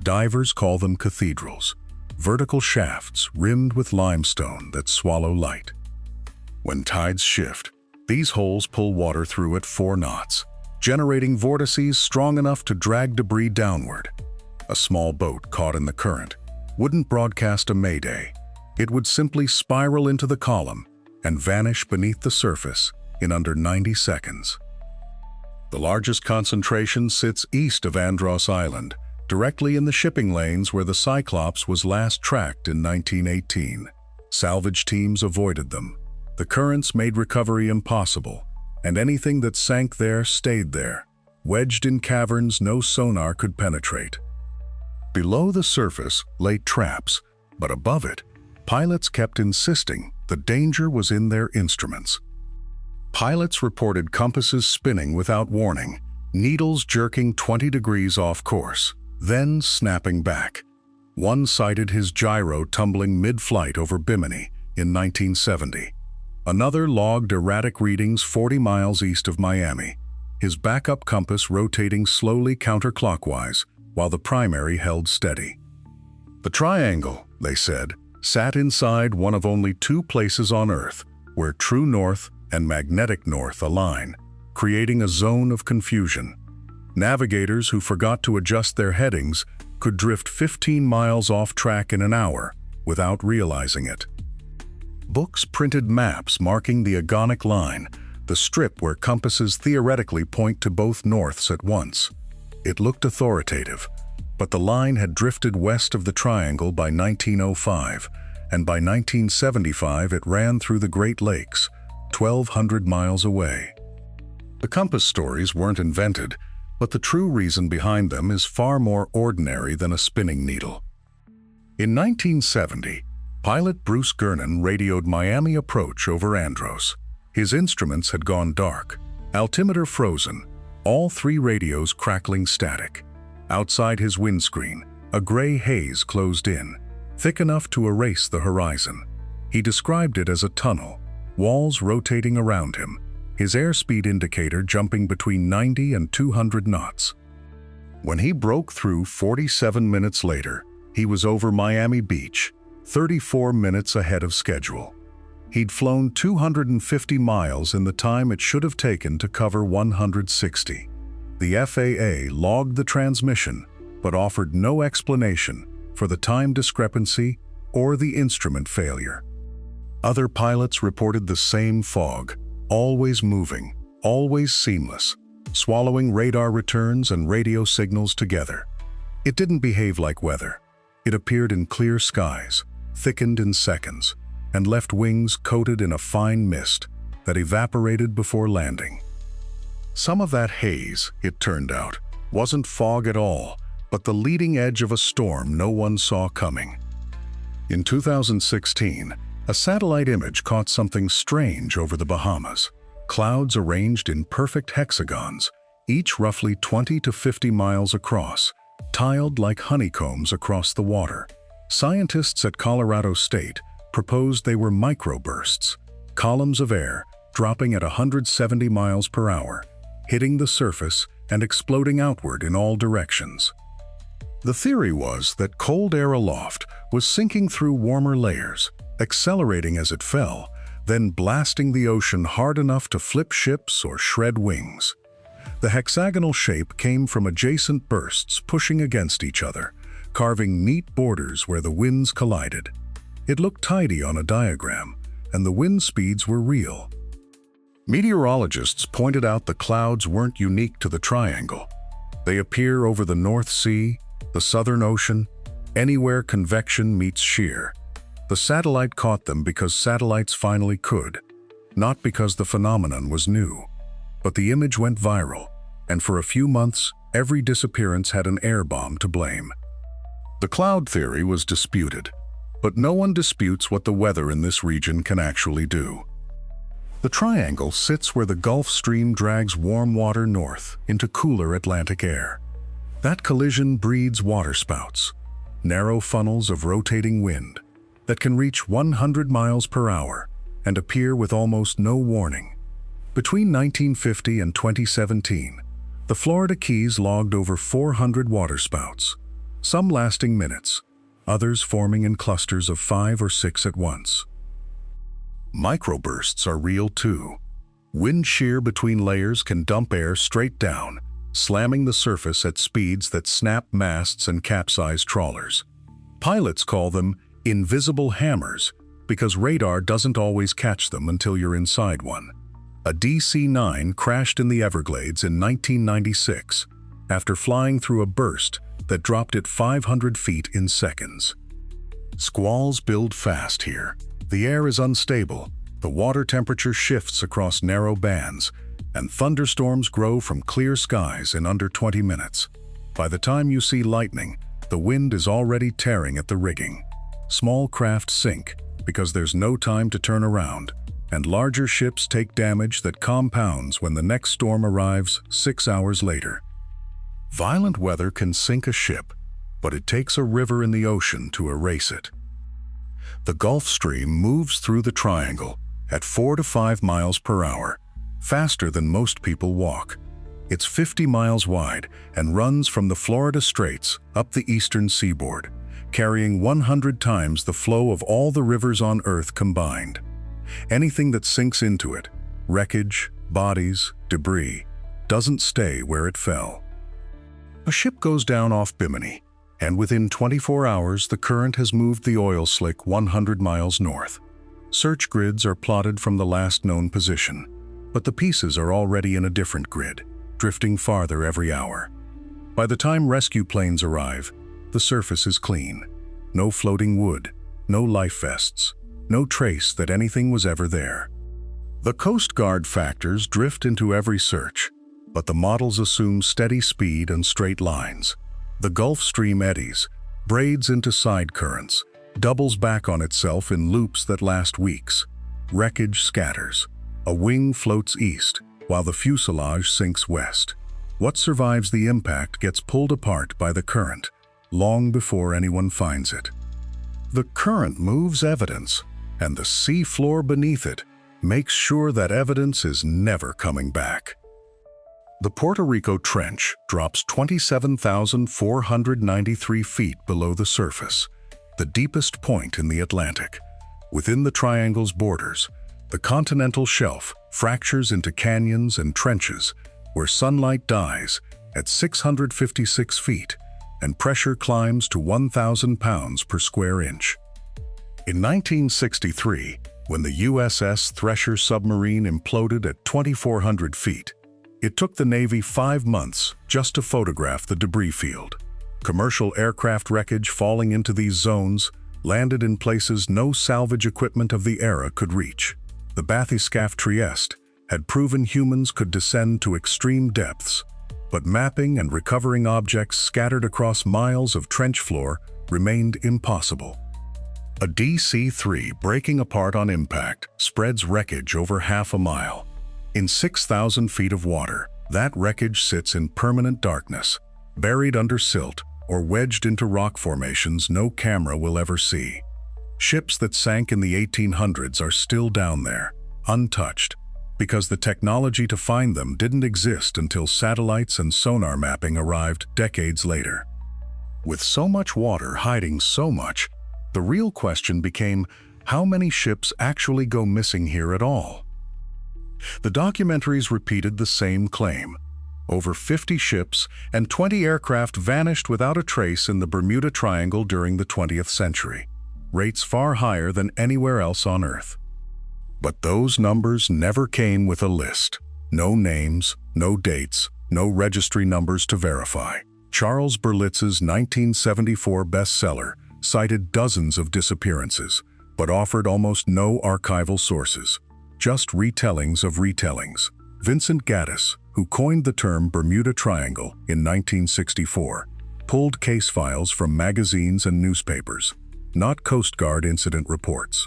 Divers call them cathedrals, vertical shafts rimmed with limestone that swallow light. When tides shift, these holes pull water through at 4 knots, generating vortices strong enough to drag debris downward. A small boat caught in the current wouldn't broadcast a mayday. It would simply spiral into the column and vanish beneath the surface in under 90 seconds. The largest concentration sits east of Andros Island, directly in the shipping lanes where the Cyclops was last tracked in 1918. Salvage teams avoided them. The currents made recovery impossible, and anything that sank there stayed there, wedged in caverns no sonar could penetrate. Below the surface lay traps, but above it, pilots kept insisting the danger was in their instruments. Pilots reported compasses spinning without warning, needles jerking 20 degrees off course, then snapping back. One cited his gyro tumbling mid-flight over Bimini in 1970. Another logged erratic readings 40 miles east of Miami, his backup compass rotating slowly counterclockwise while the primary held steady. The triangle, they said, sat inside one of only 2 places on Earth where true north and magnetic north align, creating a zone of confusion. Navigators who forgot to adjust their headings could drift 15 miles off track in an hour without realizing it. Books printed maps marking the Agonic Line, the strip where compasses theoretically point to both norths at once. It looked authoritative, but the line had drifted west of the triangle by 1905, and by 1975 it ran through the Great Lakes, 1,200 miles away. The compass stories weren't invented, but the true reason behind them is far more ordinary than a spinning needle. In 1970, pilot Bruce Gernon radioed Miami approach over Andros. His instruments had gone dark, altimeter frozen, all three radios crackling static. Outside his windscreen, a gray haze closed in, thick enough to erase the horizon. He described it as a tunnel, walls rotating around him, his airspeed indicator jumping between 90 and 200 knots. When he broke through 47 minutes later, he was over Miami Beach, 34 minutes ahead of schedule. He'd flown 250 miles in the time it should have taken to cover 160. The FAA logged the transmission, but offered no explanation for the time discrepancy or the instrument failure. Other pilots reported the same fog, always moving, always seamless, swallowing radar returns and radio signals together. It didn't behave like weather. It appeared in clear skies, thickened in seconds, and left wings coated in a fine mist that evaporated before landing. Some of that haze, it turned out, wasn't fog at all, but the leading edge of a storm no one saw coming. In 2016, a satellite image caught something strange over the Bahamas. Clouds arranged in perfect hexagons, each roughly 20 to 50 miles across, tiled like honeycombs across the water. Scientists at Colorado State proposed they were microbursts, columns of air dropping at 170 miles per hour, hitting the surface and exploding outward in all directions. The theory was that cold air aloft was sinking through warmer layers, accelerating as it fell, then blasting the ocean hard enough to flip ships or shred wings. The hexagonal shape came from adjacent bursts pushing against each other, carving neat borders where the winds collided. It looked tidy on a diagram, and the wind speeds were real. Meteorologists pointed out the clouds weren't unique to the triangle. They appear over the North Sea, the Southern Ocean, anywhere convection meets shear. The satellite caught them because satellites finally could, not because the phenomenon was new. But the image went viral, and for a few months, every disappearance had an air bomb to blame. The cloud theory was disputed, but no one disputes what the weather in this region can actually do. The triangle sits where the Gulf Stream drags warm water north into cooler Atlantic air. That collision breeds waterspouts, narrow funnels of rotating wind that can reach 100 miles per hour and appear with almost no warning. Between 1950 and 2017, the Florida Keys logged over 400 waterspouts, some lasting minutes, others forming in clusters of 5 or 6 at once. Microbursts are real too. Wind shear between layers can dump air straight down, slamming the surface at speeds that snap masts and capsize trawlers. Pilots call them invisible hammers because radar doesn't always catch them until you're inside one. A DC-9 crashed in the Everglades in 1996 after flying through a burst that dropped it 500 feet in seconds. Squalls build fast here. The air is unstable, the water temperature shifts across narrow bands, and thunderstorms grow from clear skies in under 20 minutes. By the time you see lightning, the wind is already tearing at the rigging. Small craft sink because there's no time to turn around, and larger ships take damage that compounds when the next storm arrives 6 hours later. Violent weather can sink a ship, but it takes a river in the ocean to erase it. The Gulf Stream moves through the triangle at 4 to 5 miles per hour, faster than most people walk. It's 50 miles wide and runs from the Florida Straits up the eastern seaboard, carrying 100 times the flow of all the rivers on Earth combined. Anything that sinks into it, Wreckage, bodies, debris doesn't stay where it fell. A ship goes down off Bimini, and within 24 hours the current has moved the oil slick 100 miles north. Search grids are plotted from the last known position, but the pieces are already in a different grid, drifting farther every hour. By the time rescue planes arrive, the surface is clean. No floating wood, no life vests, no trace that anything was ever there. The Coast Guard factors drift into every search, but the models assume steady speed and straight lines. The Gulf Stream eddies, braids into side currents, doubles back on itself in loops that last weeks. Wreckage scatters. A wing floats east, while the fuselage sinks west. What survives the impact gets pulled apart by the current, long before anyone finds it. The current moves evidence, and the sea floor beneath it makes sure that evidence is never coming back. The Puerto Rico Trench drops 27,493 feet below the surface, the deepest point in the Atlantic. Within the triangle's borders, the continental shelf fractures into canyons and trenches where sunlight dies at 656 feet and pressure climbs to 1,000 pounds per square inch. In 1963, when the USS Thresher submarine imploded at 2,400 feet, it took the Navy 5 months just to photograph the debris field. Commercial aircraft wreckage falling into these zones landed in places no salvage equipment of the era could reach. The bathyscaphe Trieste had proven humans could descend to extreme depths, but mapping and recovering objects scattered across miles of trench floor remained impossible. A DC-3 breaking apart on impact spreads wreckage over half a mile. In 6,000 feet of water, that wreckage sits in permanent darkness, buried under silt or wedged into rock formations no camera will ever see. Ships that sank in the 1800s are still down there, untouched, because the technology to find them didn't exist until satellites and sonar mapping arrived decades later. With so much water hiding so much, the real question became, how many ships actually go missing here at all? The documentaries repeated the same claim. Over 50 ships and 20 aircraft vanished without a trace in the Bermuda Triangle during the 20th century, rates far higher than anywhere else on Earth. But those numbers never came with a list. No names, no dates, no registry numbers to verify. Charles Berlitz's 1974 bestseller cited dozens of disappearances, but offered almost no archival sources, just retellings of retellings. Vincent Gaddis, who coined the term Bermuda Triangle in 1964, pulled case files from magazines and newspapers, not Coast Guard incident reports.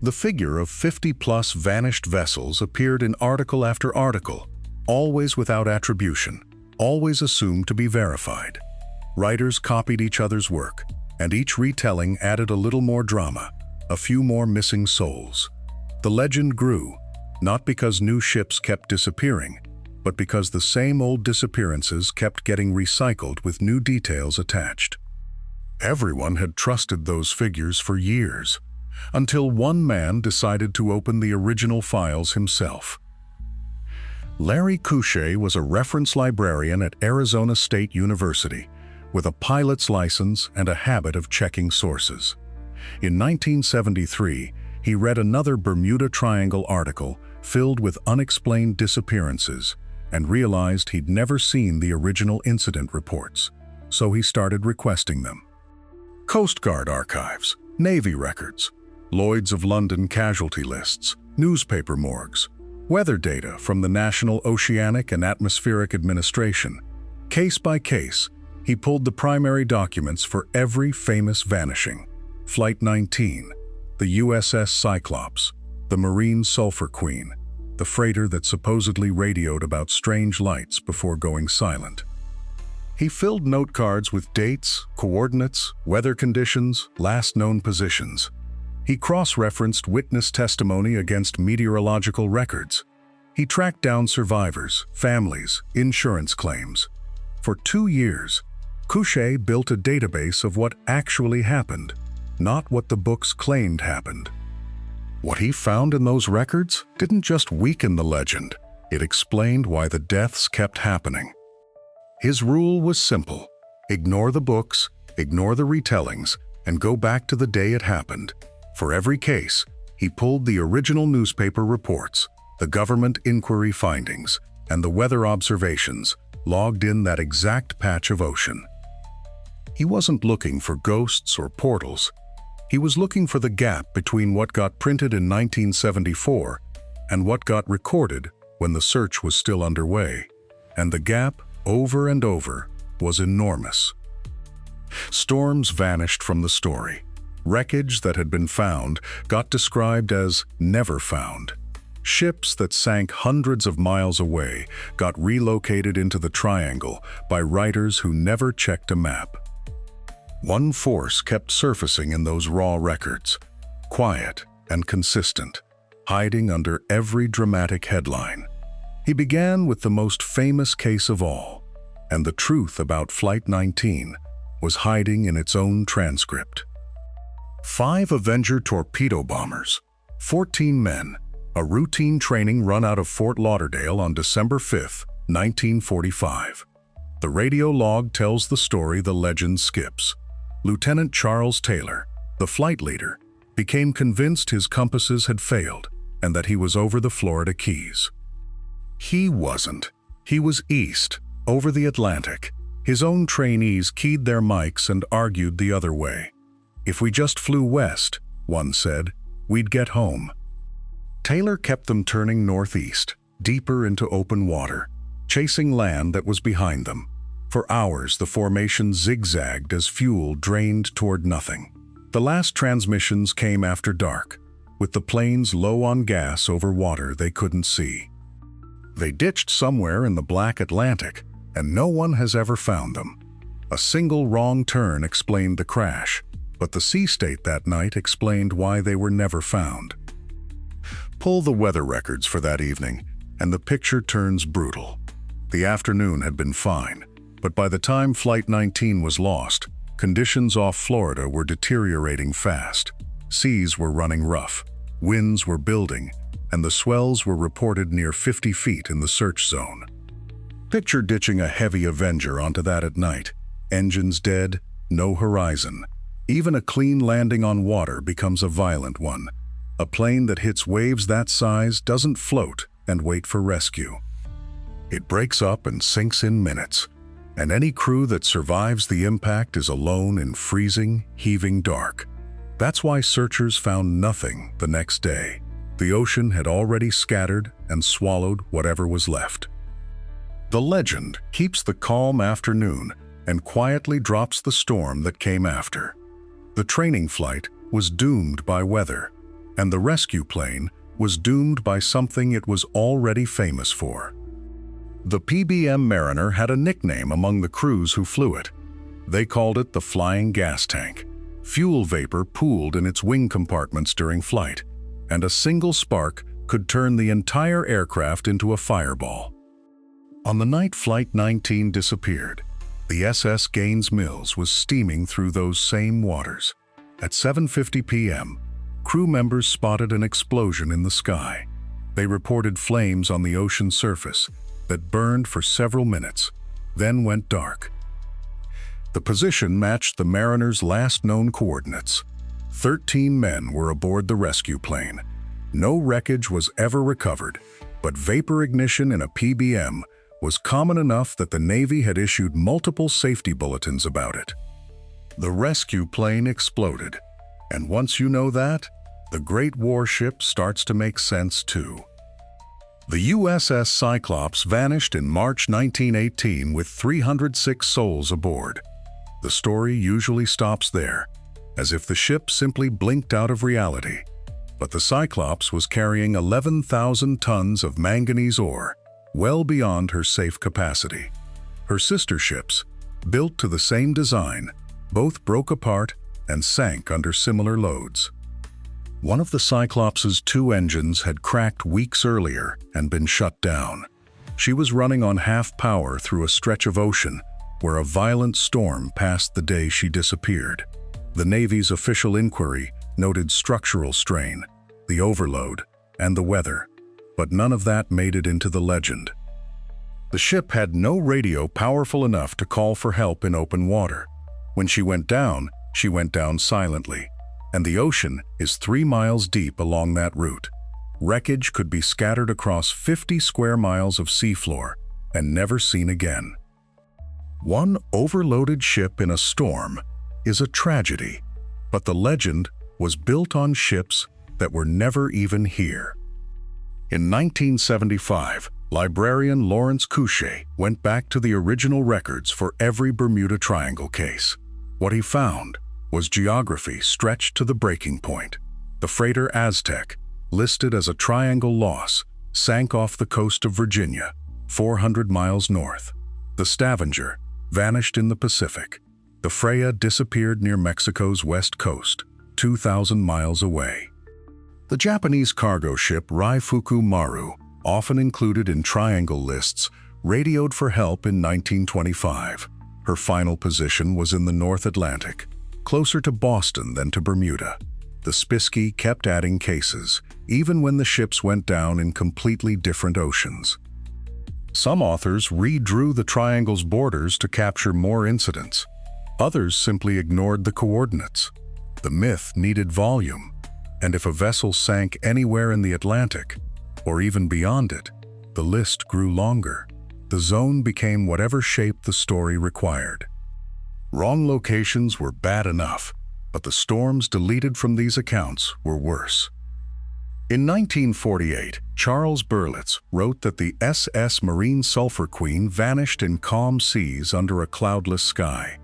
The figure of 50-plus vanished vessels appeared in article after article, always without attribution, always assumed to be verified. Writers copied each other's work, and each retelling added a little more drama, a few more missing souls. The legend grew, not because new ships kept disappearing, but because the same old disappearances kept getting recycled with new details attached. Everyone had trusted those figures for years, until one man decided to open the original files himself. Larry Couchet was a reference librarian at Arizona State University, with a pilot's license and a habit of checking sources. In 1973, he read another Bermuda Triangle article filled with unexplained disappearances and realized he'd never seen the original incident reports, so he started requesting them. Coast Guard archives, Navy records, Lloyd's of London casualty lists, newspaper morgues, weather data from the National Oceanic and Atmospheric Administration. Case by case, he pulled the primary documents for every famous vanishing. Flight 19, the USS Cyclops, the Marine Sulphur Queen, the freighter that supposedly radioed about strange lights before going silent. He filled note cards with dates, coordinates, weather conditions, last known positions. He cross-referenced witness testimony against meteorological records. He tracked down survivors, families, insurance claims. For 2 years, Couchet built a database of what actually happened, not what the books claimed happened. What he found in those records didn't just weaken the legend, it explained why the deaths kept happening. His rule was simple: ignore the books, ignore the retellings, and go back to the day it happened. For every case, he pulled the original newspaper reports, the government inquiry findings, and the weather observations, logged in that exact patch of ocean. He wasn't looking for ghosts or portals. He was looking for the gap between what got printed in 1974 and what got recorded when the search was still underway. And the gap, over and over, was enormous. Storms vanished from the story. Wreckage that had been found got described as never found. Ships that sank hundreds of miles away got relocated into the triangle by writers who never checked a map. One force kept surfacing in those raw records, quiet and consistent, hiding under every dramatic headline. He began with the most famous case of all, and the truth about Flight 19 was hiding in its own transcript. 5 Avenger torpedo bombers, 14 men, a routine training run out of Fort Lauderdale on December 5, 1945. The radio log tells the story the legend skips. Lieutenant Charles Taylor, the flight leader, became convinced his compasses had failed and that he was over the Florida Keys. He wasn't. He was east, over the Atlantic. His own trainees keyed their mics and argued the other way. If we just flew west, one said, we'd get home. Taylor kept them turning northeast, deeper into open water, chasing land that was behind them. For hours, the formation zigzagged as fuel drained toward nothing. The last transmissions came after dark, with the planes low on gas over water they couldn't see. They ditched somewhere in the Black Atlantic, and no one has ever found them. A single wrong turn explained the crash, but the sea state that night explained why they were never found. Pull the weather records for that evening, and the picture turns brutal. The afternoon had been fine, but by the time Flight 19 was lost, conditions off Florida were deteriorating fast. Seas were running rough, winds were building, and the swells were reported near 50 feet in the search zone. Picture ditching a heavy Avenger onto that at night. Engines dead, no horizon. Even a clean landing on water becomes a violent one. A plane that hits waves that size doesn't float and wait for rescue. It breaks up and sinks in minutes, and any crew that survives the impact is alone in freezing, heaving dark. That's why searchers found nothing the next day. The ocean had already scattered and swallowed whatever was left. The legend keeps the calm afternoon and quietly drops the storm that came after. The training flight was doomed by weather, and the rescue plane was doomed by something it was already famous for. The PBM Mariner had a nickname among the crews who flew it. They called it the flying gas tank. Fuel vapor pooled in its wing compartments during flight, and a single spark could turn the entire aircraft into a fireball. On the night Flight 19 disappeared, the SS Gaines Mills was steaming through those same waters. At 7:50 p.m., crew members spotted an explosion in the sky. They reported flames on the ocean surface that burned for several minutes, then went dark. The position matched the Mariner's last known coordinates. 13 men were aboard the rescue plane. No wreckage was ever recovered, but vapor ignition in a PBM was common enough that the Navy had issued multiple safety bulletins about it. The rescue plane exploded, and once you know that, the great warship starts to make sense too. The USS Cyclops vanished in March 1918 with 306 souls aboard. The story usually stops there, as if the ship simply blinked out of reality. But the Cyclops was carrying 11,000 tons of manganese ore, well beyond her safe capacity. Her sister ships, built to the same design, both broke apart and sank under similar loads. One of the Cyclops' 2 engines had cracked weeks earlier and been shut down. She was running on half power through a stretch of ocean where a violent storm passed the day she disappeared. The Navy's official inquiry noted structural strain, the overload, and the weather, but none of that made it into the legend. The ship had no radio powerful enough to call for help in open water. When she went down silently, and the ocean is 3 miles deep along that route. Wreckage could be scattered across 50 square miles of seafloor and never seen again. One overloaded ship in a storm is a tragedy, but the legend was built on ships that were never even here. In 1975, librarian Lawrence Couchet went back to the original records for every Bermuda Triangle case. What he found was geography stretched to the breaking point. The freighter Aztec, listed as a triangle loss, sank off the coast of Virginia, 400 miles north. The Stavanger vanished in the Pacific. The Freya disappeared near Mexico's west coast, 2,000 miles away. The Japanese cargo ship Raifuku Maru, often included in triangle lists, radioed for help in 1925. Her final position was in the North Atlantic, closer to Boston than to Bermuda. The Spiske kept adding cases, even when the ships went down in completely different oceans. Some authors redrew the triangle's borders to capture more incidents. Others simply ignored the coordinates. The myth needed volume, and if a vessel sank anywhere in the Atlantic, or even beyond it, the list grew longer. The zone became whatever shape the story required. Wrong locations were bad enough, but the storms deleted from these accounts were worse. In 1948, Charles Berlitz wrote that the SS Marine Sulphur Queen vanished in calm seas under a cloudless sky.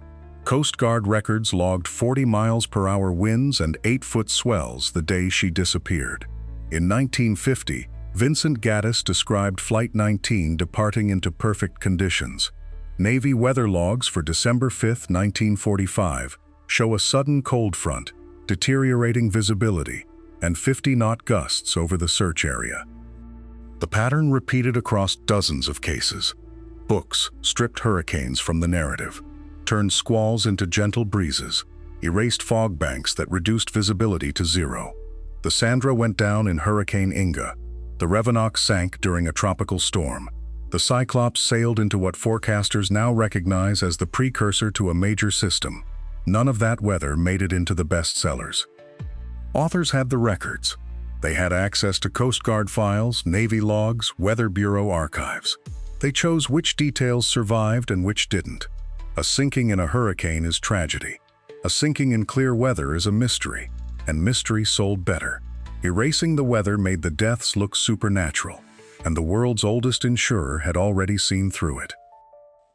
Coast Guard records logged 40 miles per hour winds and 8-foot swells the day she disappeared. In 1950, Vincent Gaddis described Flight 19 departing into perfect conditions. Navy weather logs for December 5, 1945, show a sudden cold front, deteriorating visibility, and 50-knot gusts over the search area. The pattern repeated across dozens of cases. Books stripped hurricanes from the narrative, turned squalls into gentle breezes, erased fog banks that reduced visibility to zero. The Sandra went down in Hurricane Inga. The Revenant sank during a tropical storm. The Cyclops sailed into what forecasters now recognize as the precursor to a major system. None of that weather made it into the bestsellers. Authors had the records. They had access to Coast Guard files, Navy logs, Weather Bureau archives. They chose which details survived and which didn't. A sinking in a hurricane is tragedy. A sinking in clear weather is a mystery, and mystery sold better. Erasing the weather made the deaths look supernatural, and the world's oldest insurer had already seen through it.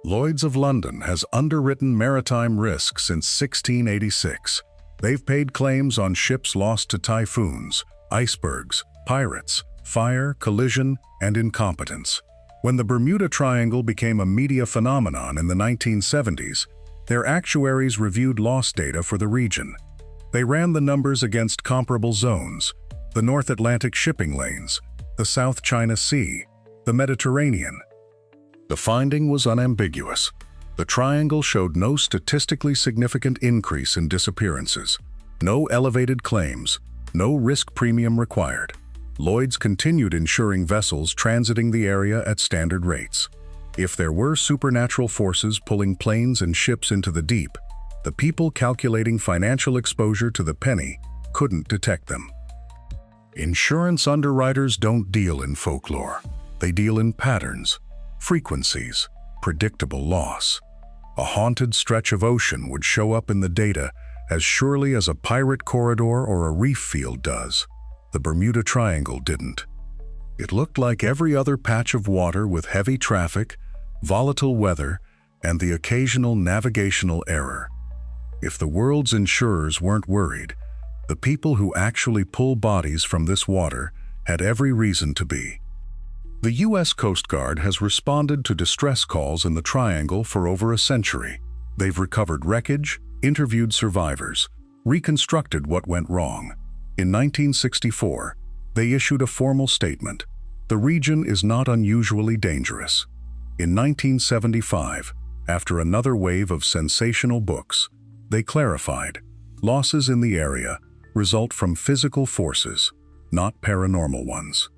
Lloyd's of London has underwritten maritime risk since 1686. They've paid claims on ships lost to typhoons, icebergs, pirates, fire, collision, and incompetence. When the Bermuda Triangle became a media phenomenon in the 1970s, their actuaries reviewed loss data for the region. They ran the numbers against comparable zones, the North Atlantic shipping lanes, the South China Sea, the Mediterranean. The finding was unambiguous. The triangle showed no statistically significant increase in disappearances, no elevated claims, no risk premium required. Lloyd's continued insuring vessels transiting the area at standard rates. If there were supernatural forces pulling planes and ships into the deep, the people calculating financial exposure to the penny couldn't detect them. Insurance underwriters don't deal in folklore. They deal in patterns, frequencies, predictable loss. A haunted stretch of ocean would show up in the data as surely as a pirate corridor or a reef field does. The Bermuda Triangle didn't. It looked like every other patch of water with heavy traffic, volatile weather, and the occasional navigational error. If the world's insurers weren't worried, the people who actually pull bodies from this water had every reason to be. The U.S. Coast Guard has responded to distress calls in the Triangle for over a century. They've recovered wreckage, interviewed survivors, reconstructed what went wrong. In 1964, they issued a formal statement. The region is not unusually dangerous. In 1975, after another wave of sensational books, they clarified, losses in the area result from physical forces, not paranormal ones.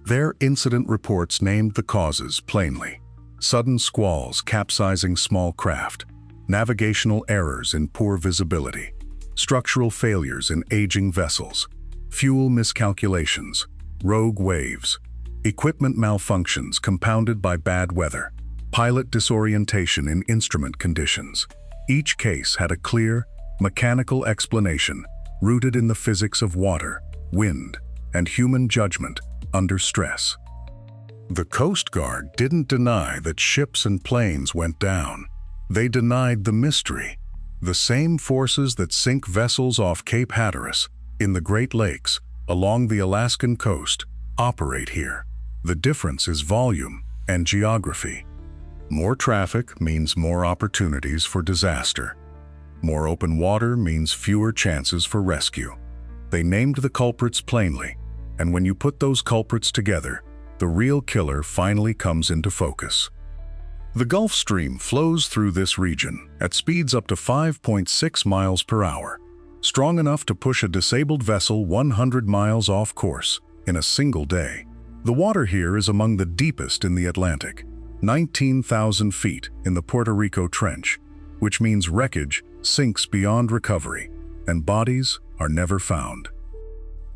Their incident reports named the causes plainly: sudden squalls capsizing small craft, navigational errors in poor visibility, structural failures in aging vessels, fuel miscalculations, rogue waves, equipment malfunctions compounded by bad weather, pilot disorientation in instrument conditions. Each case had a clear, mechanical explanation rooted in the physics of water, wind, and human judgment under stress. The Coast Guard didn't deny that ships and planes went down. They denied the mystery. The same forces that sink vessels off Cape Hatteras, in the Great Lakes, along the Alaskan coast, operate here. The difference is volume and geography. More traffic means more opportunities for disaster. More open water means fewer chances for rescue. They named the culprits plainly, and when you put those culprits together, the real killer finally comes into focus. The Gulf Stream flows through this region at speeds up to 5.6 miles per hour, strong enough to push a disabled vessel 100 miles off course in a single day. The water here is among the deepest in the Atlantic, 19,000 feet in the Puerto Rico Trench, which means wreckage sinks beyond recovery, and bodies are never found.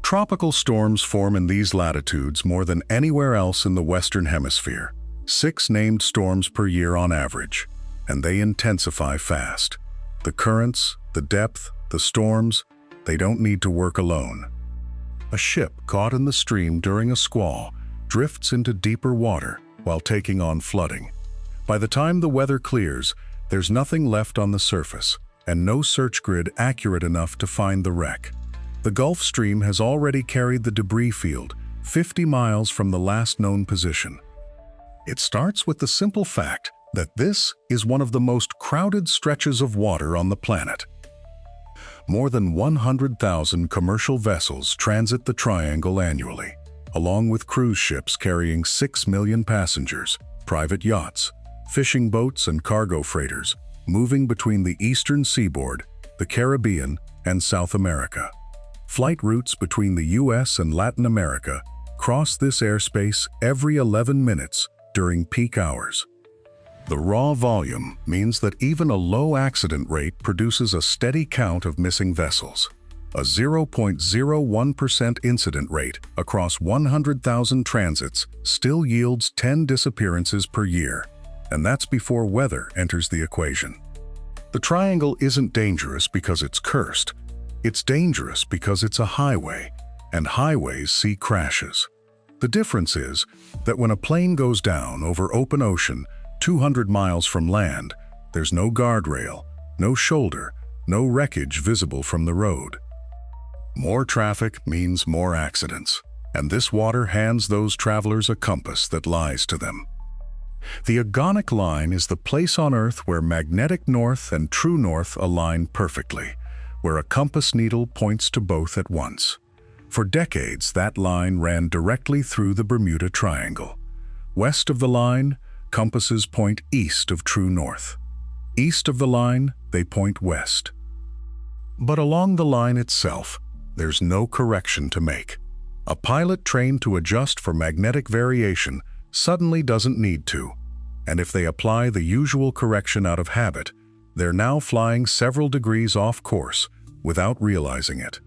Tropical storms form in these latitudes more than anywhere else in the Western Hemisphere, 6 named storms per year on average, and they intensify fast. The currents, the depth, the storms, they don't need to work alone. A ship caught in the stream during a squall drifts into deeper water while taking on flooding. By the time the weather clears, there's nothing left on the surface, and no search grid accurate enough to find the wreck. The Gulf Stream has already carried the debris field 50 miles from the last known position. It starts with the simple fact that this is one of the most crowded stretches of water on the planet. More than 100,000 commercial vessels transit the triangle annually, along with cruise ships carrying 6 million passengers, private yachts, fishing boats, and cargo freighters moving between the eastern seaboard, the Caribbean, and South America. Flight routes between the US and Latin America cross this airspace every 11 minutes during peak hours. The raw volume means that even a low accident rate produces a steady count of missing vessels. A 0.01% incident rate across 100,000 transits still yields 10 disappearances per year, and that's before weather enters the equation. The triangle isn't dangerous because it's cursed. It's dangerous because it's a highway, and highways see crashes. The difference is that when a plane goes down over open ocean 200 miles from land, there's no guardrail, no shoulder, no wreckage visible from the road. More traffic means more accidents, and this water hands those travelers a compass that lies to them. The agonic line is the place on Earth where magnetic north and true north align perfectly, where a compass needle points to both at once. For decades, that line ran directly through the Bermuda Triangle. West of the line, compasses point east of true north. East of the line, they point west. But along the line itself, there's no correction to make. A pilot trained to adjust for magnetic variation suddenly doesn't need to, and if they apply the usual correction out of habit, they're now flying several degrees off course without realizing it.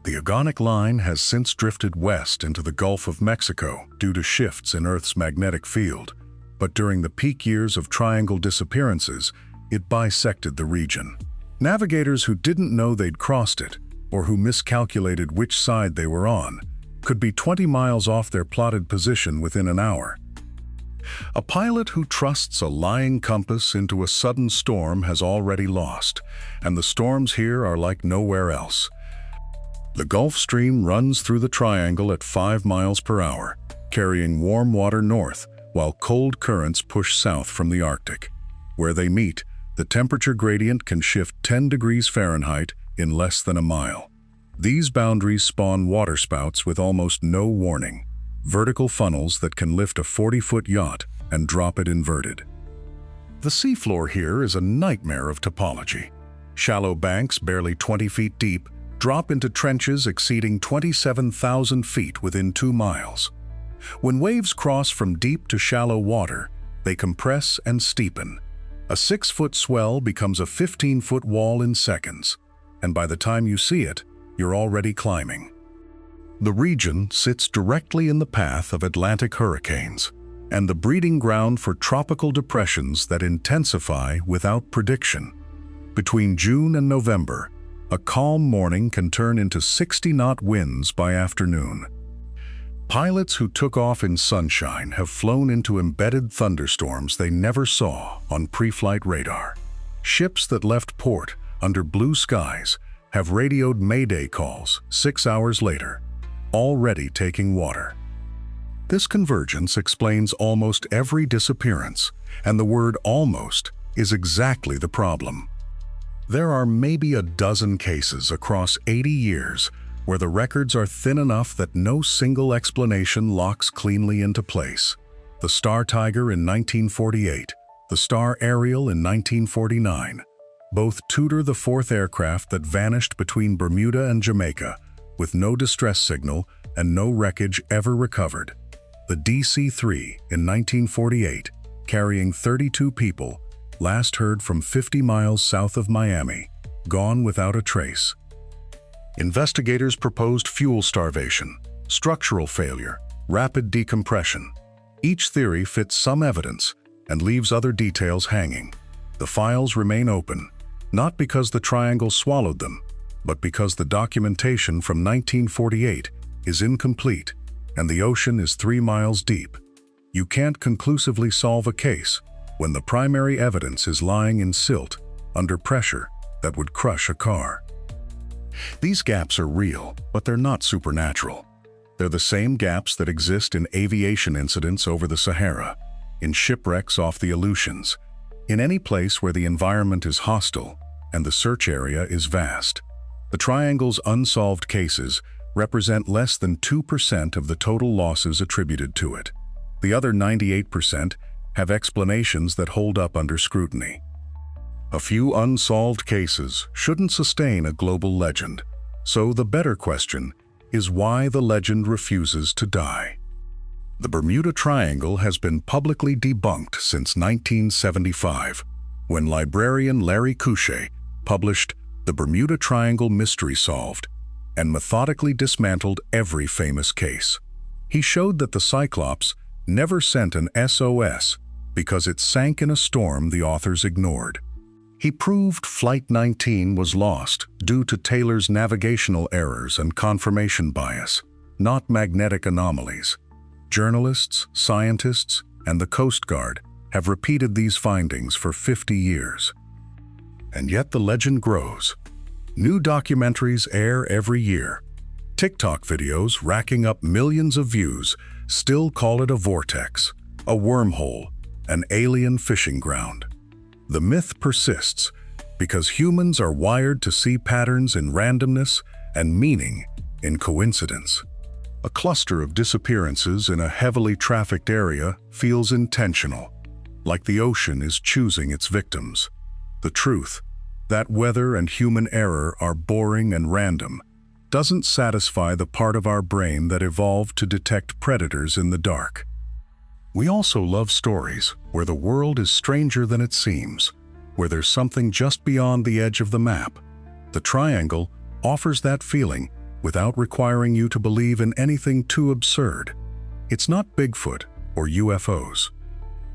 The agonic line has since drifted west into the Gulf of Mexico due to shifts in Earth's magnetic field, but during the peak years of triangle disappearances, it bisected the region. Navigators who didn't know they'd crossed it, or who miscalculated which side they were on, could be 20 miles off their plotted position within an hour. A pilot who trusts a lying compass into a sudden storm has already lost, and the storms here are like nowhere else. The Gulf Stream runs through the triangle at 5 miles per hour, carrying warm water north, while cold currents push south from the Arctic. Where they meet, the temperature gradient can shift 10 degrees Fahrenheit in less than a mile. These boundaries spawn waterspouts with almost no warning, vertical funnels that can lift a 40-foot yacht and drop it inverted. The seafloor here is a nightmare of topology. Shallow banks barely 20 feet deep drop into trenches exceeding 27,000 feet within 2 miles. When waves cross from deep to shallow water, they compress and steepen. A 6-foot swell becomes a 15-foot wall in seconds, and by the time you see it, you're already climbing. The region sits directly in the path of Atlantic hurricanes and the breeding ground for tropical depressions that intensify without prediction. Between June and November, a calm morning can turn into 60-knot winds by afternoon. Pilots who took off in sunshine have flown into embedded thunderstorms they never saw on pre-flight radar. Ships that left port under blue skies have radioed Mayday calls 6 hours later, already taking water. This convergence explains almost every disappearance, and the word almost is exactly the problem. There are maybe a dozen cases across 80 years where the records are thin enough that no single explanation locks cleanly into place. The Star Tiger in 1948, the Star Ariel in 1949, both tutor the 4th aircraft that vanished between Bermuda and Jamaica, with no distress signal and no wreckage ever recovered. The DC-3 in 1948, carrying 32 people, last heard from 50 miles south of Miami, gone without a trace. Investigators proposed fuel starvation, structural failure, rapid decompression. Each theory fits some evidence and leaves other details hanging. The files remain open, not because the triangle swallowed them, but because the documentation from 1948 is incomplete and the ocean is 3 miles deep. You can't conclusively solve a case when the primary evidence is lying in silt under pressure that would crush a car. These gaps are real, but they're not supernatural. They're the same gaps that exist in aviation incidents over the Sahara, in shipwrecks off the Aleutians, in any place where the environment is hostile and the search area is vast. The triangle's unsolved cases represent less than 2% of the total losses attributed to it. The other 98% have explanations that hold up under scrutiny. A few unsolved cases shouldn't sustain a global legend, so the better question is why the legend refuses to die. The Bermuda Triangle has been publicly debunked since 1975, when librarian Larry Couchet published The Bermuda Triangle Mystery Solved and methodically dismantled every famous case. He showed that the Cyclops never sent an SOS because it sank in a storm the authors ignored. He proved Flight 19 was lost due to Taylor's navigational errors and confirmation bias, not magnetic anomalies. Journalists, scientists, and the Coast Guard have repeated these findings for 50 years. And yet the legend grows. New documentaries air every year. TikTok videos racking up millions of views still call it a vortex, a wormhole, an alien fishing ground. The myth persists because humans are wired to see patterns in randomness and meaning in coincidence. A cluster of disappearances in a heavily trafficked area feels intentional, like the ocean is choosing its victims. The truth, that weather and human error are boring and random, doesn't satisfy the part of our brain that evolved to detect predators in the dark. We also love stories where the world is stranger than it seems, where there's something just beyond the edge of the map. The Triangle offers that feeling without requiring you to believe in anything too absurd. It's not Bigfoot or UFOs.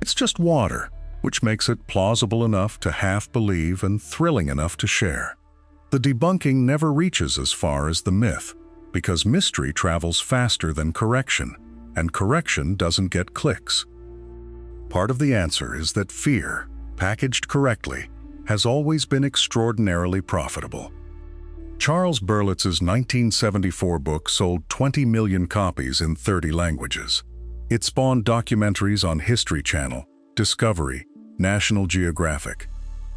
It's just water, which makes it plausible enough to half believe and thrilling enough to share. The debunking never reaches as far as the myth, because mystery travels faster than correction, and correction doesn't get clicks. Part of the answer is that fear, packaged correctly, has always been extraordinarily profitable. Charles Berlitz's 1974 book sold 20 million copies in 30 languages. It spawned documentaries on History Channel, Discovery, National Geographic.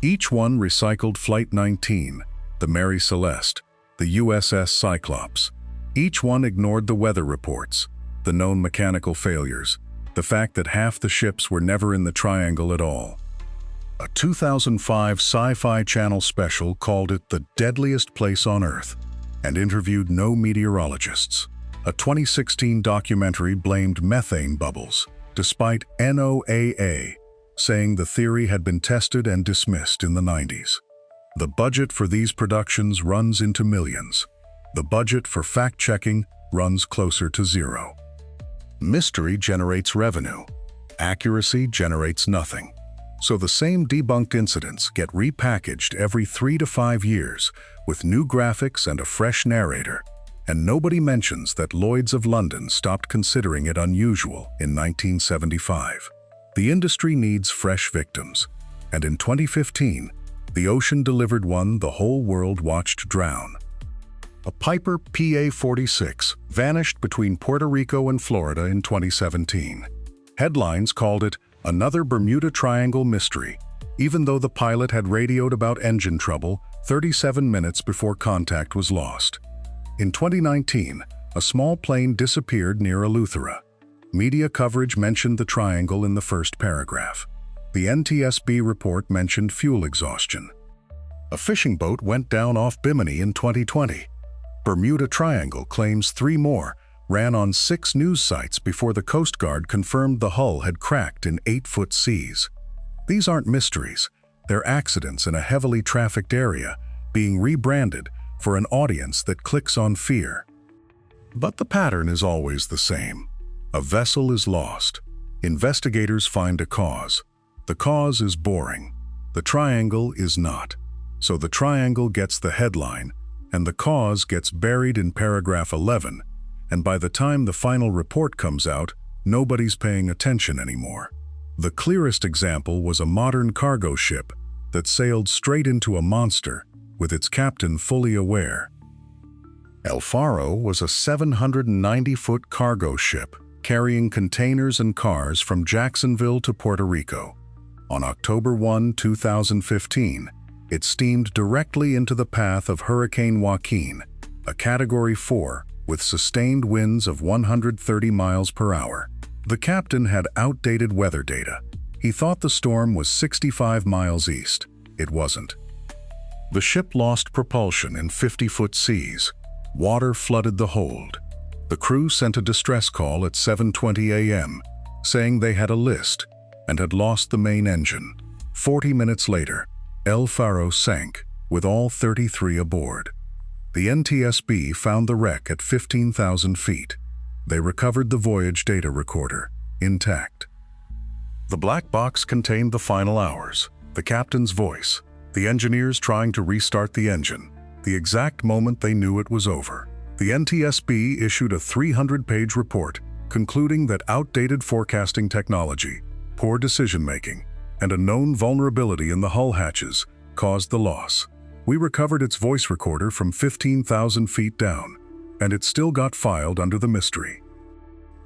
Each one recycled Flight 19, the Mary Celeste, the USS Cyclops. Each one ignored the weather reports, the known mechanical failures, the fact that half the ships were never in the Triangle at all. A 2005 Sci-Fi Channel special called it the deadliest place on Earth. and interviewed no meteorologists. A 2016 documentary blamed methane bubbles, despite NOAA saying the theory had been tested and dismissed in the 90s. The budget for these productions runs into millions. The budget for fact-checking runs closer to zero. Mystery generates revenue. Accuracy generates nothing. So the same debunked incidents get repackaged every 3 to 5 years with new graphics and a fresh narrator. And nobody mentions that Lloyd's of London stopped considering it unusual in 1975. The industry needs fresh victims, and in 2015, the ocean delivered one the whole world watched drown. A Piper PA-46 vanished between Puerto Rico and Florida in 2017. Headlines called it another Bermuda Triangle mystery, even though the pilot had radioed about engine trouble 37 minutes before contact was lost. In 2019, a small plane disappeared near Eleuthera. Media coverage mentioned the triangle in the first paragraph. The NTSB report mentioned fuel exhaustion. A fishing boat went down off Bimini in 2020. Bermuda Triangle claims 3 more ran on 6 news sites before the Coast Guard confirmed the hull had cracked in 8-foot seas. These aren't mysteries. They're accidents in a heavily trafficked area being rebranded for an audience that clicks on fear. But the pattern is always the same. A vessel is lost. Investigators find a cause. The cause is boring. The triangle is not. So the triangle gets the headline, and the cause gets buried in paragraph 11, and by the time the final report comes out, nobody's paying attention anymore. The clearest example was a modern cargo ship that sailed straight into a monster with its captain fully aware. El Faro was a 790-foot cargo ship carrying containers and cars from Jacksonville to Puerto Rico. On October 1, 2015, it steamed directly into the path of Hurricane Joaquin, a Category 4 with sustained winds of 130 miles per hour. The captain had outdated weather data. He thought the storm was 65 miles east. It wasn't. The ship lost propulsion in 50-foot seas. Water flooded the hold. The crew sent a distress call at 7:20 a.m., saying they had a list and had lost the main engine. 40 minutes later, El Faro sank, with all 33 aboard. The NTSB found the wreck at 15,000 feet. They recovered the voyage data recorder, intact. The black box contained the final hours, the captain's voice, the engineers trying to restart the engine, the exact moment they knew it was over. The NTSB issued a 300-page report concluding that outdated forecasting technology, poor decision-making, and a known vulnerability in the hull hatches caused the loss. We recovered its voice recorder from 15,000 feet down, and it still got filed under the mystery.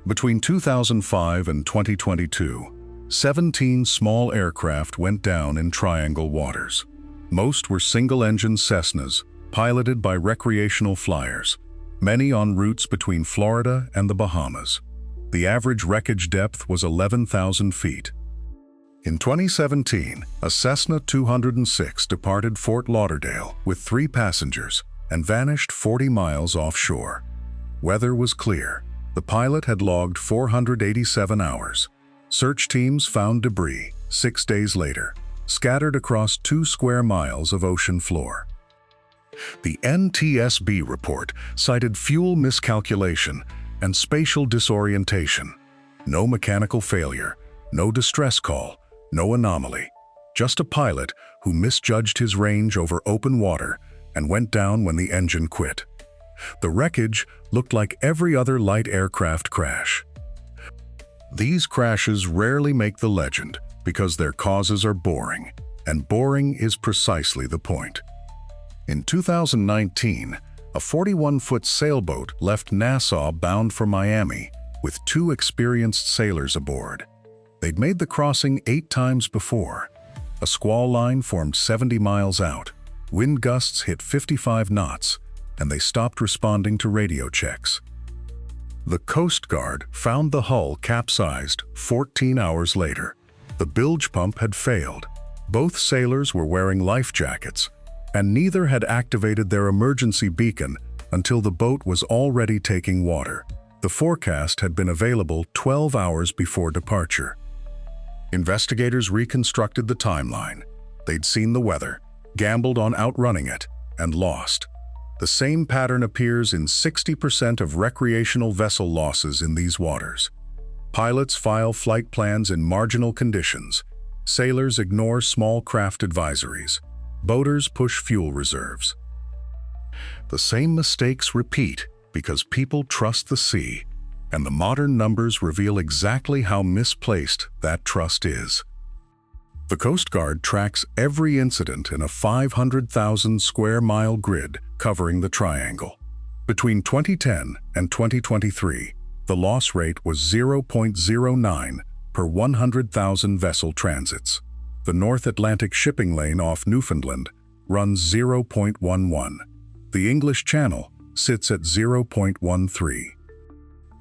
Between 2005 and 2022, 17 small aircraft went down in Triangle waters. Most were single-engine Cessnas, piloted by recreational flyers, many on routes between Florida and the Bahamas. The average wreckage depth was 11,000 feet. In 2017, a Cessna 206 departed Fort Lauderdale with 3 passengers and vanished 40 miles offshore. Weather was clear. The pilot had logged 487 hours. Search teams found debris 6 days later, scattered across 2 square miles of ocean floor. The NTSB report cited fuel miscalculation and spatial disorientation. No mechanical failure, no distress call, no anomaly. Just a pilot who misjudged his range over open water and went down when the engine quit. The wreckage looked like every other light aircraft crash. These crashes rarely make the legend because their causes are boring, and boring is precisely the point. In 2019, a 41-foot sailboat left Nassau bound for Miami with 2 experienced sailors aboard. They'd made the crossing 8 times before. A squall line formed 70 miles out. Wind gusts hit 55 knots, and they stopped responding to radio checks. The Coast Guard found the hull capsized 14 hours later. The bilge pump had failed. Both sailors were wearing life jackets, and neither had activated their emergency beacon until the boat was already taking water. The forecast had been available 12 hours before departure. Investigators reconstructed the timeline. They'd seen the weather, gambled on outrunning it, and lost. The same pattern appears in 60% of recreational vessel losses in these waters. Pilots file flight plans in marginal conditions. Sailors ignore small craft advisories. Boaters push fuel reserves. The same mistakes repeat because people trust the sea, and the modern numbers reveal exactly how misplaced that trust is. The Coast Guard tracks every incident in a 500,000 square mile grid covering the triangle. Between 2010 and 2023, the loss rate was 0.09 per 100,000 vessel transits. The North Atlantic shipping lane off Newfoundland runs 0.11. The English Channel sits at 0.13.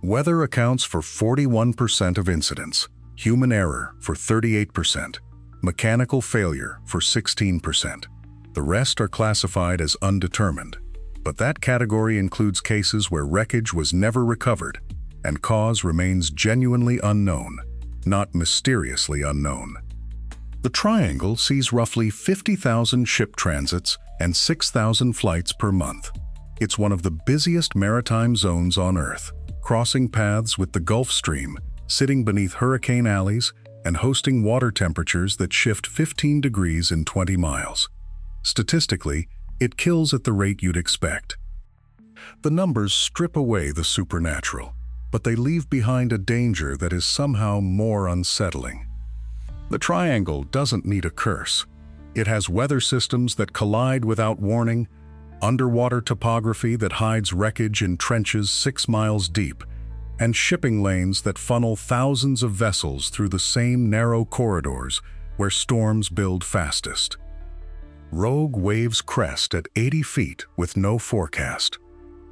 Weather accounts for 41% of incidents, human error for 38%, mechanical failure for 16%. The rest are classified as undetermined, but that category includes cases where wreckage was never recovered and cause remains genuinely unknown, not mysteriously unknown. The Triangle sees roughly 50,000 ship transits and 6,000 flights per month. It's one of the busiest maritime zones on Earth, crossing paths with the Gulf Stream, sitting beneath hurricane alleys, and hosting water temperatures that shift 15 degrees in 20 miles. Statistically, it kills at the rate you'd expect. The numbers strip away the supernatural, but they leave behind a danger that is somehow more unsettling. The Triangle doesn't need a curse. It has weather systems that collide without warning, underwater topography that hides wreckage in trenches 6 miles deep, and shipping lanes that funnel thousands of vessels through the same narrow corridors where storms build fastest. Rogue waves crest at 80 feet with no forecast.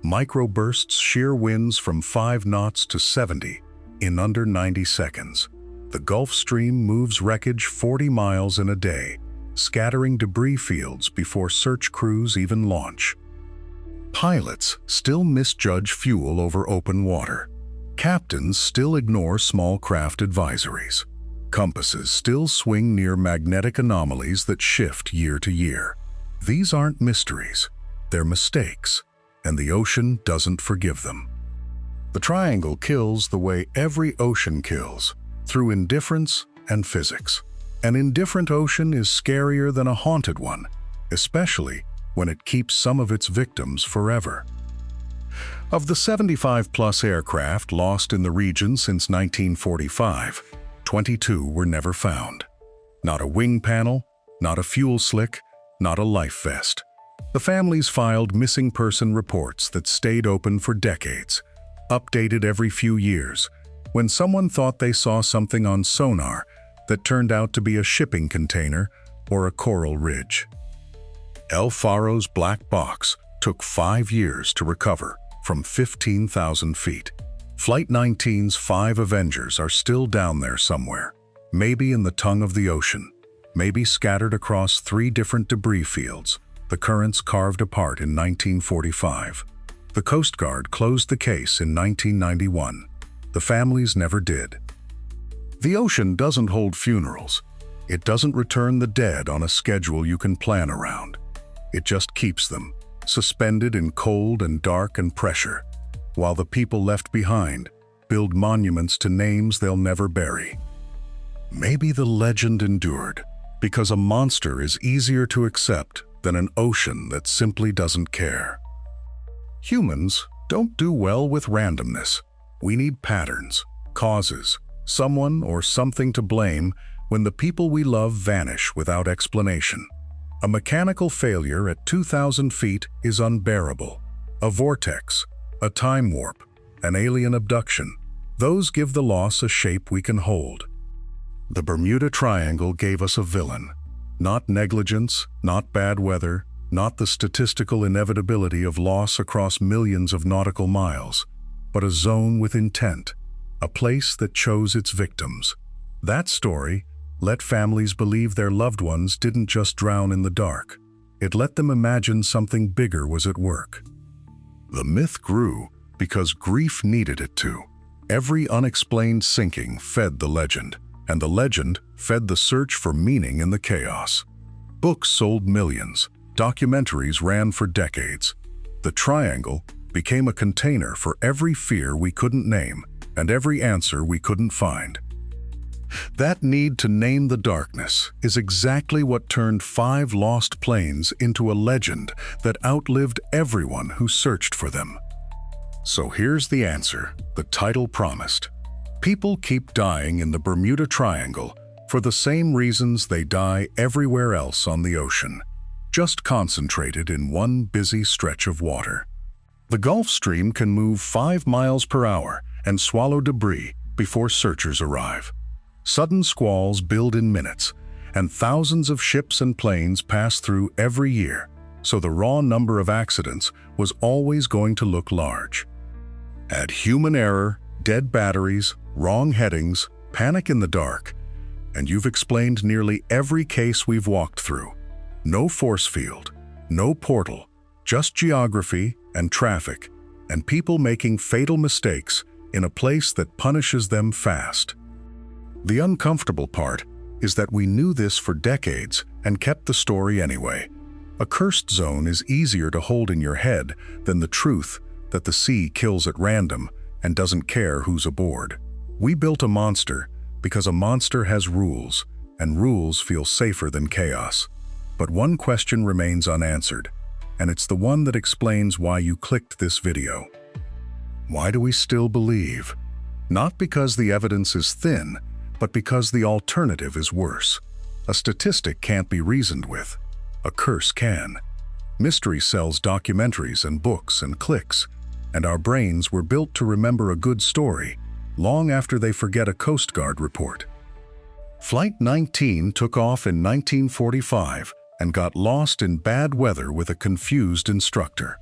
Microbursts shear winds from 5 knots to 70 in under 90 seconds. The Gulf Stream moves wreckage 40 miles in a day, scattering debris fields before search crews even launch. Pilots still misjudge fuel over open water. Captains still ignore small craft advisories. Compasses still swing near magnetic anomalies that shift year to year. These aren't mysteries, they're mistakes, and the ocean doesn't forgive them. The Triangle kills the way every ocean kills, through indifference and physics. An indifferent ocean is scarier than a haunted one, especially when it keeps some of its victims forever. Of the 75-plus aircraft lost in the region since 1945, 22 were never found. Not a wing panel, not a fuel slick, not a life vest. The families filed missing person reports that stayed open for decades, updated every few years, when someone thought they saw something on sonar that turned out to be a shipping container or a coral ridge. El Faro's black box took 5 years to recover from 15,000 feet. Flight 19's 5 Avengers are still down there somewhere, maybe in the tongue of the ocean, maybe scattered across 3 different debris fields, the currents carved apart in 1945. The Coast Guard closed the case in 1991. The families never did. The ocean doesn't hold funerals. It doesn't return the dead on a schedule you can plan around. It just keeps them, suspended in cold and dark and pressure, while the people left behind build monuments to names they'll never bury. Maybe the legend endured because a monster is easier to accept than an ocean that simply doesn't care. Humans don't do well with randomness. We need patterns, causes, someone or something to blame when the people we love vanish without explanation. A mechanical failure at 2,000 feet is unbearable. A vortex, a time warp, an alien abduction, those give the loss a shape we can hold. The Bermuda Triangle gave us a villain. Not negligence, not bad weather, not the statistical inevitability of loss across millions of nautical miles, but a zone with intent, a place that chose its victims. That story let families believe their loved ones didn't just drown in the dark. It let them imagine something bigger was at work. The myth grew because grief needed it to. Every unexplained sinking fed the legend, and the legend fed the search for meaning in the chaos. Books sold millions, documentaries ran for decades. The triangle became a container for every fear we couldn't name and every answer we couldn't find. That need to name the darkness is exactly what turned 5 lost planes into a legend that outlived everyone who searched for them. So here's the answer the title promised. People keep dying in the Bermuda Triangle for the same reasons they die everywhere else on the ocean, just concentrated in one busy stretch of water. The Gulf Stream can move 5 miles per hour and swallow debris before searchers arrive. Sudden squalls build in minutes, and thousands of ships and planes pass through every year, so the raw number of accidents was always going to look large. Add human error, dead batteries, wrong headings, panic in the dark, and you've explained nearly every case we've walked through. No force field, no portal, just geography and traffic, and people making fatal mistakes in a place that punishes them fast. The uncomfortable part is that we knew this for decades and kept the story anyway. A cursed zone is easier to hold in your head than the truth that the sea kills at random and doesn't care who's aboard. We built a monster because a monster has rules, and rules feel safer than chaos. But one question remains unanswered, and it's the one that explains why you clicked this video. Why do we still believe? Not because the evidence is thin, but because the alternative is worse. A statistic can't be reasoned with. A curse can. Mystery sells documentaries and books and clicks, and our brains were built to remember a good story long after they forget a Coast Guard report. Flight 19 took off in 1945 and got lost in bad weather with a confused instructor.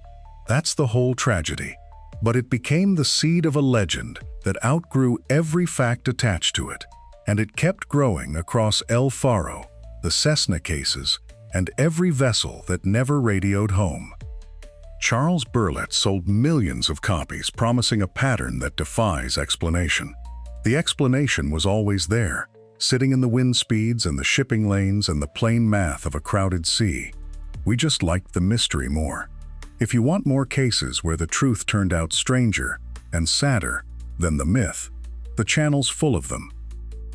That's the whole tragedy. But it became the seed of a legend that outgrew every fact attached to it, and it kept growing across El Faro, the Cessna cases, and every vessel that never radioed home. Charles Burlett sold millions of copies, promising a pattern that defies explanation. The explanation was always there, sitting in the wind speeds and the shipping lanes and the plain math of a crowded sea. We just liked the mystery more. If you want more cases where the truth turned out stranger and sadder than the myth, the channel's full of them.